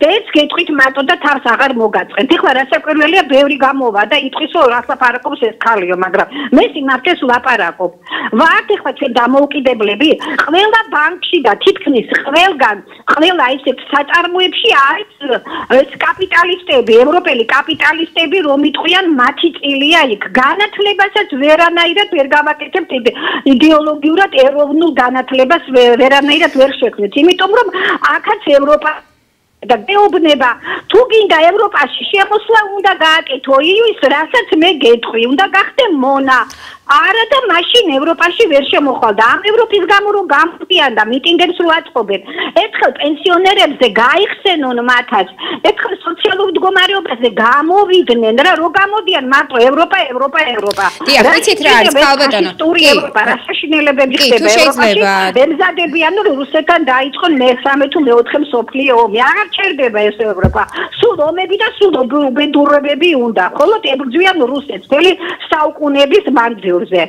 და ეს გეტყვით მარტო და თავს აღარ მოგაწყენთ. ეხლა რასაკვირველია, ბევრი გამოვა და იტყვის, რომ რას ლაპარაკობს ეს ქალიო, მაგრამ მე სიმართლეს ვლაპარაკობ. ვართ ეხლა ჩვენ დამოუკიდებლები, ყველა ბანკში და თითქმის ყველგან, ყველა ისეთ საწარმოებში არის ეს კაპიტალისტები, ევროპელი კაპიტალისტები, რომ იტყვიან მათი წილია იქ. განათლებასაც ვერანაირად ვერ გავაკეთებთ იდეოლოგიურად ეროვნულ განათლებას ვერანაირად ვერ შექმნით, იმიტომ რომ აქაც ევროპა და მეუბნება თუ გინდა ევროპაში შემოსვლა უნდა გააკეთო ის რასაც მე გეტყვი უნდა გახდე მონა არა და მაშინ ევროპაში ვერ შემოხვალ და ამ ევროპის გამო რომ გამწიან და მიტინგებს რო აწყობენ ერთხელ პენსიონერებზე გაიხსენონ მათაც ერთხელ სოციალურ მდგომარეობაზე გამოვიდნენ რა რო გამოდიან მარტო ევროპა დიახ ვიცით რა არის ქალბატონო ევროპა რა საშინელებები ხდება ევროპაში ემზადებიან რომ რუსეთთან დაიწყონ მე-3 თუ მე-4 მსოფლიო ომი აღარ ჩერდება ეს ევროპა სულ ომები და სულ უბედურებები უნდა ხოლოდ ებრძვიან რუსეთს მთელი საუკუნეების მანძილზე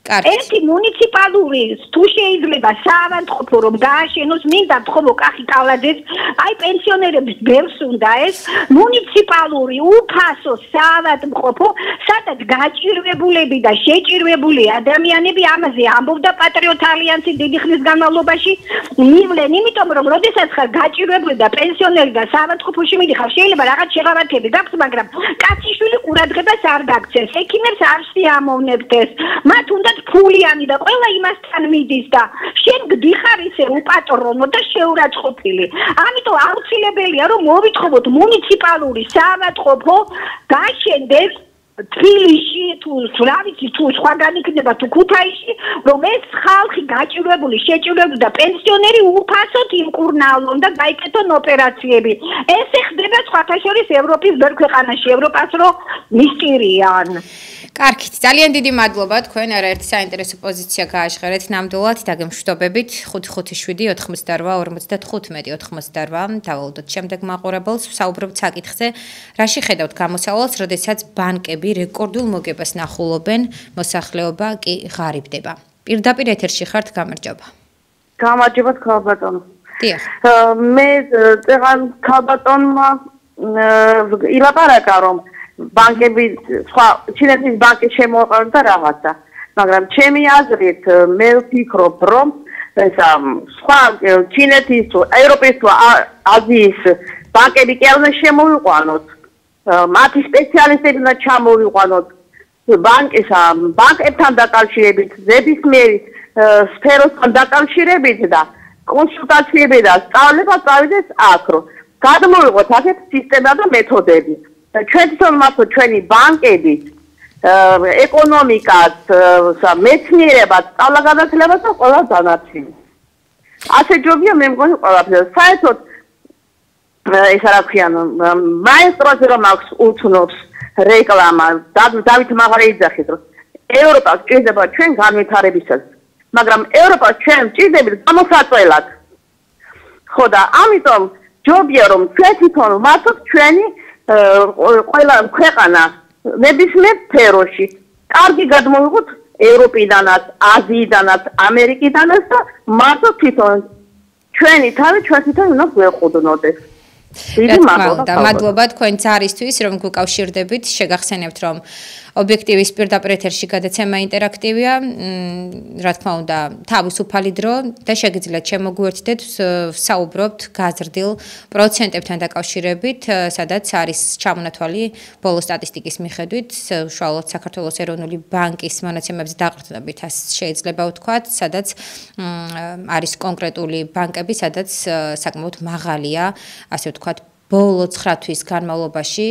ერთი მუნიციპალური თუ შეიძლება საავადმყოფო რომ დააშენოს მინდა თხოვო კახი კალაძეს აი პენსიონერების ბევრს უნდა ეს მუნიციპალური უფასო საავადმყოფო სადაც გაჭირვებულები და შეჭირვებული ადამიანები ამაზე ამბობდა პატრიოტ ალიანსი დიდი ხნის განმავლობაში მივლენ იმიტომ რომ როდესაც ხარ გაჭირვებული და პენსიონერი და საავადმყოფოში მიდიხარ შეიძლება რაღაც შეღავათები გაქვს მაგრამ კაციშვილი ყურადღებას არ გაქცევს ექიმებს არ შეამოვნებთ ეს მათ უნდა ფულიანი და ყველა იმასთან მიდის და შენ გდიხარ ისე უპატრონო და შეურაცხყოფილი. ამიტომ აუცილებელია რომ მოვითხოვოთ მუნიციპალური საავადმყოფო გაშენდეს თბილისში თუ სლავიცი თუ სხვაგან იქნება თუ ქუთაისში რომ ეს ხალხი გაჭირვებული შეჭირვებული და პენსიონერი უფასოდ იმკურნალონ და გაიკეთონ ოპერაციები. ეს ხდება სხვათა შორის ევროპის ბევრ ქვეყანაში ევროპას რო მისწირიან. კარგით, ძალიან დიდი მადლობა თქვენ არაერთი საინტერესო პოზიცია გააჟღერეთ ნამდვილად დაგემშვიდობებით 558-88-55 დავალოდოთ შემდეგ მაყურებელს საუბრობთ საკითხზე რაში ხედავთ გამოსავალს როდესაც ბანკები რეკორდულ მოგებას ნახულობენ მოსახლეობა კი ღარიბდება პირდაპირ ეთერში ხართ გამარჯობა გამარჯობა ქალბატონო დიახ მე წეგან ქალბატონმა ილაპარაკა რომ ბანკები სხვა ჩინეთის ბანკი შემოყარდა რაღაცა მაგრამ ჩემი აზრით მე ვფიქრობ რომ ესა სხვა ჩინეთის თუ ევროპის თუ აზიის ბანკები კი არ უნდა შემოვიყვანოთ მათი სპეციალისტები უნდა ჩამოვიყვანოთ ბანკებთან დაკავშირებით ზებისმიერი სფეროსთან დაკავშირებით და კონსულტაციები და სწავლება წავიდეს აქ რომ გადმოვიღოთ ასეთ სისტემა და მეთოდები ჩვენ თვითონ მართლა ჩვენი ბანკები ეკონომიკას მეცნიერებას სწავლა-განათლებას და ყველა დანარჩენი ასე ჯობია მე მგონი ყველაფერს საერთოდ ეს რა ქვია მაესტროზე რომ აქვს უთნობს რეკლამა დავით მაღარიძახის რომ ევროპას ჭირდება ჩვენ განვითარებისას მაგრამ ევროპას ჩვენ ჭირდება გამოსაწველად ხო და ამიტომ ჯობია რომ ჩვენ თვითონ მართოთ ჩვენი ყველა ქვეყანა ნებისმიერ სფეროში კარგი გადმოვიღოთ ევროპიდანაც აზიიდანაც ამერიკიდანაც და მართოთ თვითონ ჩვენი თავი ჩვენ თვითონ უნდა გვეყუდნოდეს მადლობა თქვენ ძარისთვის რომ გუკავშირდებით შეგახსენებთ რომ ობიექტივის პირდაპირ ეთერში გადაცემა ინტერაქტივია რა თქმა უნდა თავისუფალი დრო და შეგიძლიათ შემოგვიერთდეთ საუბრობთ გაზრდილ პროცენტებთან დაკავშირებით სადაც არის ჩამონათვალი ბოლო სტატისტიკის მიხედვით უშუალოდ საქართველოს ეროვნული ბანკის მონაცემებზე დაყრდნობით შეიძლება ვთქვათ სადაც არის კონკრეტული ბანკები სადაც საკმაოდ მაღალია ასე ვთქვათ ბოლო 9 თვის განმავლობაში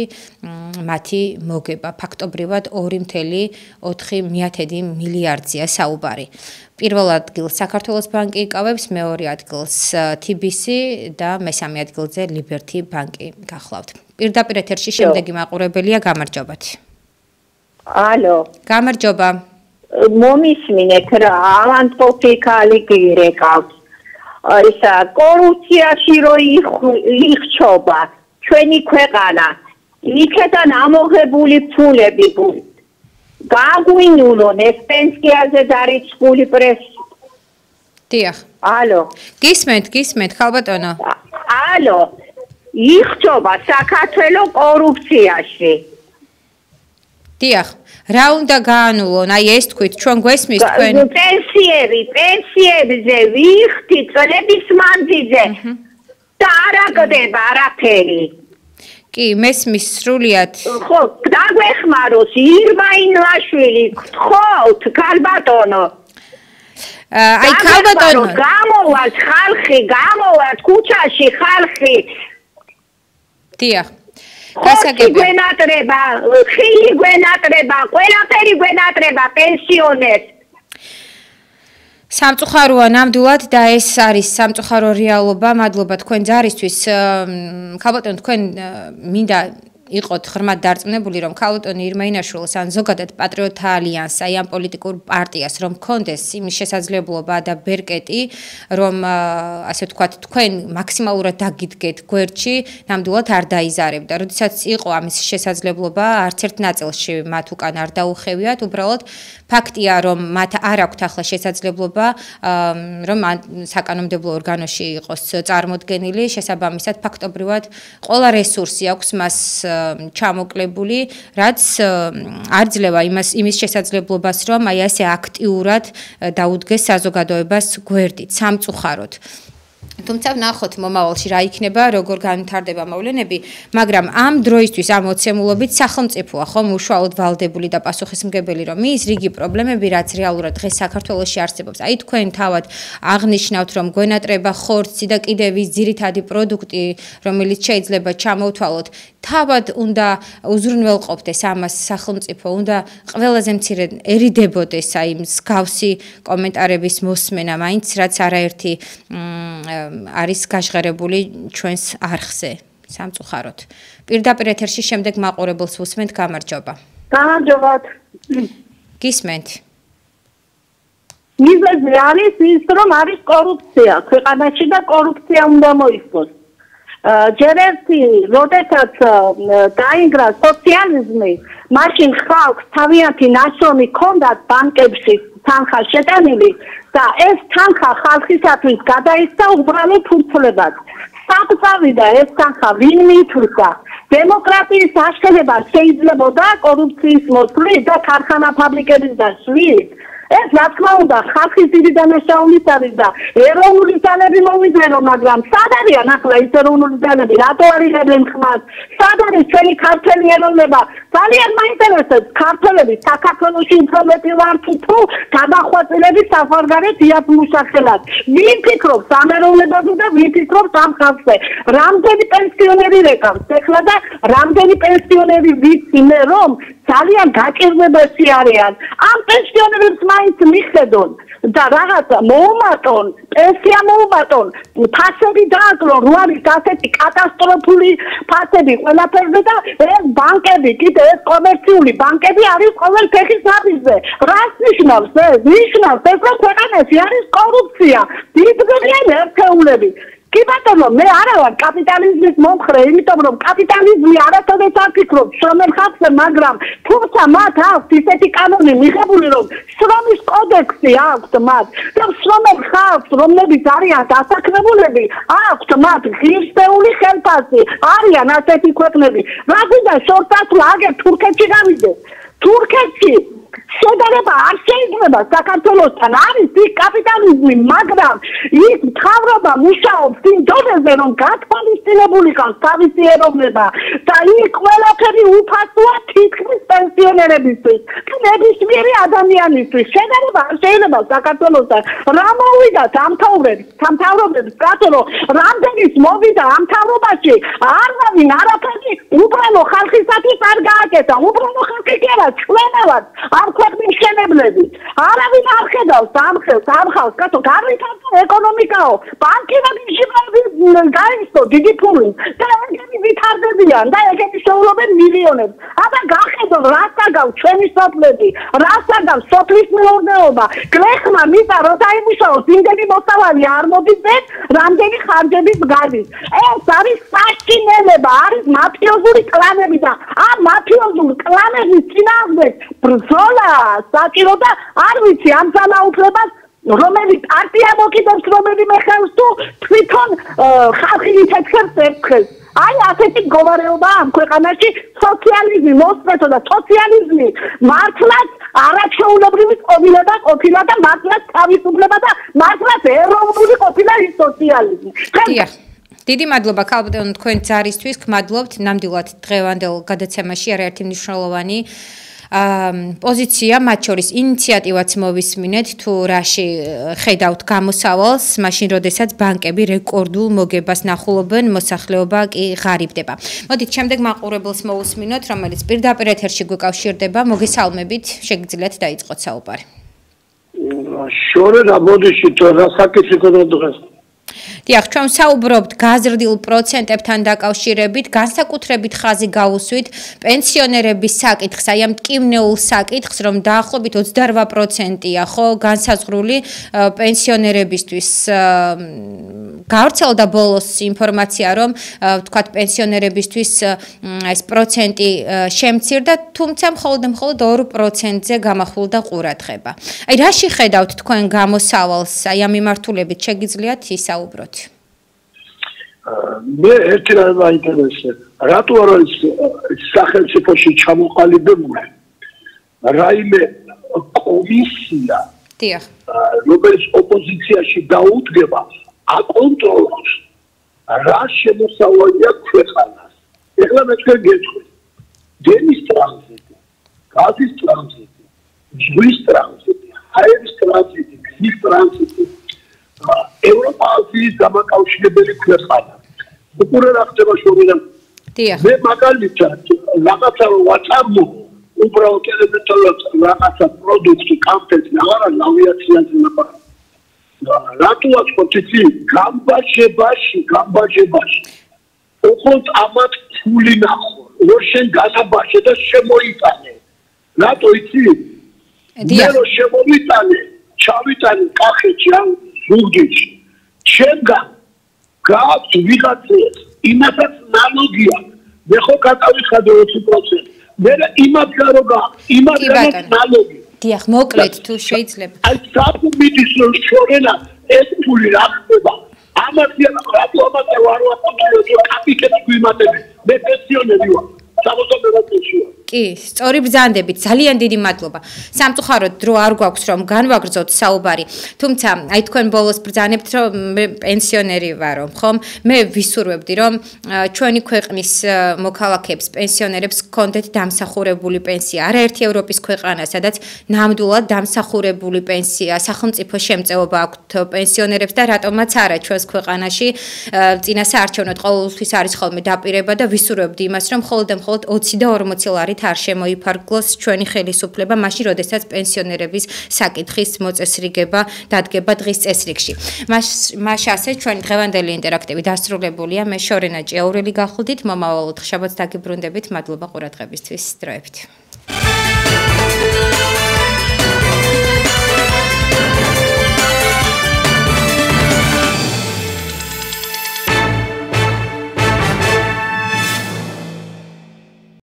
მათი მოგება ფაქტობრივად 2.4 მილიარდია საუბარი. პირველ ადგილს საქართველოს ბანკი იკავებს, მეორე ადგილს TBC და მესამე ადგილზე Liberty ბანკი გახლავთ. პირდაპირ ეთერში შემდეგი მაყურებელია გამარჯობათ. ალო. გამარჯობა. მომისმინეთ რა, ავანტოფიკალი გირეკავთ. ისა კორუფციაში რო იხჩობა ჩვენი ქვეყანა იქიდან ამოღებული ფულები გაგვინულონ ეს პენსიაზე დარიცხული პრესი დიახ ალო გისმენთ ხალბატონო ალო იხჩობა საქართველოს კორუფციაში დიახ რა უნდა გაანულონ აი ეს თქვით ჩვენ გვესმის თქვენ პენსიებზე ვიხდი წლების მანძილზე და არ აგდება არაფერი კი მესმის სრულიად ხო დაგვეხმაროს ირმა ინლაშვილი გთხოვთ ქალბატონო აი ქალბატონო გამოვალთ ხალხი გამოვართ ქუჩაში ხალხი დიახ გვენატრება, ხილი გვენატრება, ყველაფერი გვენატრება პენსიონერს. სამწუხაროა ნამდვილად და ეს არის სამწუხარო რეალობა. მადლობა თქვენ ძარისთვის. ქალბატონო თქვენ მინდა იყოთ ღრმად დარწმუნებული რომ ქალბატონი ირმაინაშვილს ან ზოგადად პატრიოტთა ალიანსს აი ამ პოლიტიკურ პარტიას რომ კონდეს იმის შესაძლებლობა და ბერკეტი რომ ასე ვთქვათ თქვენ მაქსიმალურად დაგიდგეთ გვერდში ნამდვილად არ დაიზარებდა. როდესაც იყო ამის შესაძლებლობა არც ერთ ნაწილში მათ უკან არ დაუხევიათ უბრალოდ ფაქტია რომ მათ არ აქვთ ახლა შესაძლებლობა რომ საკანონმდებლო ორგანოში იყოს წარმოდგენილი შესაბამისად ფაქტობრივად ყველა რესურსი აქვს მას ჩამოკლებული, რაც არ ძლევა იმის შესაძლებლობას, რომ აი ასე აქტიურად დაუდგეს საზოგადოებას გვერდით, სამწუხაროდ. თუმცა ვნახოთ მომავალში რა იქნება, როგორ განვითარდება მოვლენები, მაგრამ ამ დროისთვის ამ მოცემულობით სახელმწიფოა ხომ უშუალოდ ვალდებული და პასუხისმგებელი რომ ის რიგი პრობლემები რაც რეალურად დღეს საქართველოში არსებობს. აი თქვენ თავად აღნიშნავთ რომ გვენატრება ხორცი და კიდევ ის ძირითადი პროდუქტი რომელიც შეიძლება ჩამოვთვალოთ თავად უნდა უზრუნველყოფდეს ამას სახელმწიფო უნდა ყველაზე მცირე ერიდებოდეს აი მსგავსი კომენტარების მოსმენა მაინც რაც არაერთი არის გაჟღერებული ჩვენს არხზე სამწუხაროდ. პირდაპირ ეთერში შემდეგ მაყურებელს უსმენთ გამარჯობა. გამარჯობათ. გისმენთ. მიზეზი არის ის, რომ არის კორუფცია ქვეყანაში და კორუფცია უნდა მოიხსნას. ჯერ ერთი როდესაც დაინგრა სოციალიზმი, მაშინ ხალხს თავიანთი ნაშრომი ჰქონდათ ბანკებში თანხა შეტანილი და ეს თანხა ხალხისათვის გადაიქცა უბრალო ფურცლებად. საფწავიდა ეს თანხა ვინ მიითვისა? დემოკრატიის აღშენება შეიძლებოდა კორუფციის მოსვლით და ქარხანა ფაბრიკების დაშლით. ეს რა თქმა უნდა ხალხის დიდი დანაშაულიც არის და ეროვნული ძალები მოვიძებო, მაგრამ სად არიან ახლა ის ეროვნული ძალები? რატო არ იღებენ ხმას? სად არის ჩვენი ქართველი ეროვნება? ძალიან მაინტერესებს ქართველები საქართველოში უფრო მეტი ვართ თუ გადახვეწილები საფარგარეთ იაფმუშახელად. ვინ ფიქრობს ამ ეროვნებაზე და ვინ ფიქრობს ამ ხალხზე? რამდენი პენსიონერი რეკავს ეხლა და რამდენი პენსიონერი ვიცი მე რომ ძალიან გაჭირვებაში არიან. ამ პენსიონერებს მაინც მიხედონ და რაღაც მოუმატონ, პენსია მოუმატონ, ფასები დააკლონ, რო არის ასეთი კატასტროფული ფასები ყველაფერზე და ეს ბანკები, კიდე ეს კომერციული ბანკები არის ყოველ ფეხის ნაბიჯზე. რას ნიშნავს ეს? ნიშნავს ეს, რომ ქვეყანაში არის კორუფცია, დიდგზიან ერთეულები. კი ბატონო, მე არა ვარ კაპიტალიზმის მომხრე, იმიტომ რომ კაპიტალიზმი არასოდეს არ ფიქრობს შრომელ ხალხზე, მაგრამ თუმცა მათ აქვს ისეთი კანონი მიღებული, რომ შრომის კოდექსი აქვს მათ და შრომელ ხალხს, რომლებიც არიან დასაქმებულები, აქვს მათ ღირსეული ხელფასი, არიან ასეთი ქვეყნები. რა გვინდა შორტასვლა აგერ თურქეთში გავიდეს? თურქეთში შედარება არ შეიძლება საქართველოსთან, არის ის კაპიტალიზმი, მაგრამ ის მთავრობა მუშაობს იმ დონეზე, რომ გათვალისწინებული ყავს თავისი ეროვნება და იქ ყველაფერი უფასოა თითქმის პენსიონერებისთვის და ნებისმიერი ადამიანისთვის. შედარება არ შეიძლება საქართველოსთან. რა მოვიდა სამთავრობებს კაცო, რამდენის მოვიდა ამ მთავრობაში, არავინ არაფერი უბრალო ხალხისათვის არ გააკეთა. უბრალო ხალხი კი არა, ჩვენი ვართ ამ ქვეყნის მშენებლები. არავინ არ ხედავს ამ ხალხს, კაცო, გარვითარდა ეკონომიკაო, ბანკირები გაიხსო დიდი ფული და ეგენი ვითარდებიან და ეგენი შეულობენ მილიონებს. აბა გახედოთ, რას აგავს ჩვენი სოფლები, რას აგავს სოფლის მეურნეობა. გლეხმა მიწა რო დაიმუშაოს, იმდენი მოსავალი არ მოდის, რამდენი ხარჯებით გადის. ეს არის საშინელება, არის მაფიოზური კლანები და ამ მაფიოზურ კლანების წინააღმდეგ ბრძოლა საჭირო და არ ვიცი ამ ძალაუფლებას რომელი პარტია მოკიდებს რომელიმე ხელს თუ თვითონ ხალხი ითეცხებს ერთხელს. აი ასეთი მდგომარეობა ამ ქვეყანაში სოციალიზმი მოსწრეთო და სოციალიზმი მართლაც არაჩვეულებრივი ყოფილა და მართლაც თავისუფლება და მართლაც ეროვნული ყოფილა ის სოციალიზმი. დიდი მადლობა ქალბატონო თქვენ ძალისთვის, გმადლობთ. ნამდვილად დღევანდელ გადაცემაში არაერთი მნიშვნელოვანი პოზიცია, მათ შორის ინიციატივაც მოვისმინეთ, თუ რაში ხედავთ გამოსავალს, მაშინ როდესაც ბანკები რეკორდულ მოგებას ნახულობენ, მოსახლეობა კი ღარიბდება. მოდით შემდეგ მაყურებელს მოვუსმინოთ, რომელიც პირდაპირ ეთერში გვეკავშირდება, მოგესალმებით, შეგიძლიათ დაიწყოთ საუბარი. შორენა მოდიში თუ რა საკითხია დღეს? დიახ, ჩვენ საუბრობთ გაზრდილ პროცენტებთან დაკავშირებით, განსაკუთრებით ხაზი გავუსვით პენსიონერების საკითხს, აი ამ ტკივნეულ საკითხს, რომ დაახლოებით 28%-ია, ხო, განსაზღვრული პენსიონერებისთვის. გავრცელდა ბოლოს ინფორმაცია, რომ ვთქვათ, პენსიონერებისთვის ეს პროცენტი შემცირდა, თუმცა მხოლოდ 2%-ზე გამახვილდა ყურადღება. აი რაში ხედავთ თქვენ გამოსავალს, აი ამ მიმართულებით შეგიძლიათ ისაუბროთ? მე ერთი რამ მაინტერესებს, რატო არ არის სახელმწიფოში ჩამოყალიბებული რაიმე კომისია, რომელიც ოპოზიციაში დაუდგება, აკონტროლოს რა შემოსავალია ქვეყანას. ეხლა მე თქვენ გეტყვით, დენის ტრანზიტი, გაზის ტრანზიტი, ზღვის ტრანზიტი, ჰაერის ტრანზიტი, გზის ტრანზიტი, ევროპა-აზიის დამაკავშირებელი ქვეყანა. უყურე რა ხდება შორიდან. მე მაგალითად რაღაცა ვაწამო, უბრალოდ ელემენტარულად რაღაცა პროდუქტი, კამფეტი, არა ავიაციაზე ლაპარაკი. რატო ვაწყობთ იცი გამბაჟებაში ოღონდ ამათ ფული ნახო, რომ შენ გადაბაჟე და შემოიტანე. რატო იცი? მე რო შემოვიტანე, ჩავიტანე კახეთში ან ზუგდიდში. ჩემგან გააქვს ვიღაცას იმასაც ნალოგია. მე ხო გადავიხადე 20%. მე იმასაც რო გააქვს, იმასაც ნალოგი. დიახ, მოკლედ თუ შეიძლება. აი საფუძვლის შორენა ეს ფული რა ხდება? ამაზე რატო ამაზე ვარ ვაპატიო კაპიტანი გვიმატები. მე პენსიონერი ვარ. სამოსობერა პენსია. კი, სწორი ბრძანდებით, ძალიან დიდი მადლობა. სამწუხაროდ დრო არ გვაქვს რომ განვაგრძოთ საუბარი. თუმცა, აი თქვენ ბოლოს ბრძანებთ რომ მე პენსიონერი ვარო, ხომ? მე ვისურვებდი რომ ჩვენი ქვეყნის მოქალაქეებს, პენსიონერებს გქონდეთ დამსახურებული პენსია. არაერთი ევროპის ქვეყანა, სადაც ნამდვილად დამსახურებული პენსია, სახელმწიფო შემწეობა აქვთ პენსიონერებს და რატომაც არა ჩვენს ქვეყანაში წინასაარჩევნოდ ყოველთვის არის ხოლმე დაპირება და ვისურვებდი იმას რომ მხოლოდ და მხოლოდ 20 და 40 ლარით არ შემოიფარგლოს ჩვენი ხელისუფლება, მაშინ როდესაც პენსიონერების საკითხის მოწესრიგება დადგება დღის წესრიგში. მაშ ასე ჩვენი დღევანდელი ინტერაქტივი დასრულებულია. მე შორენა ჭიაურელი გახლდით, მომავალ ოთხშაბათს დაგიბრუნდებით. მადლობა ყურადღებისთვის. დროებით.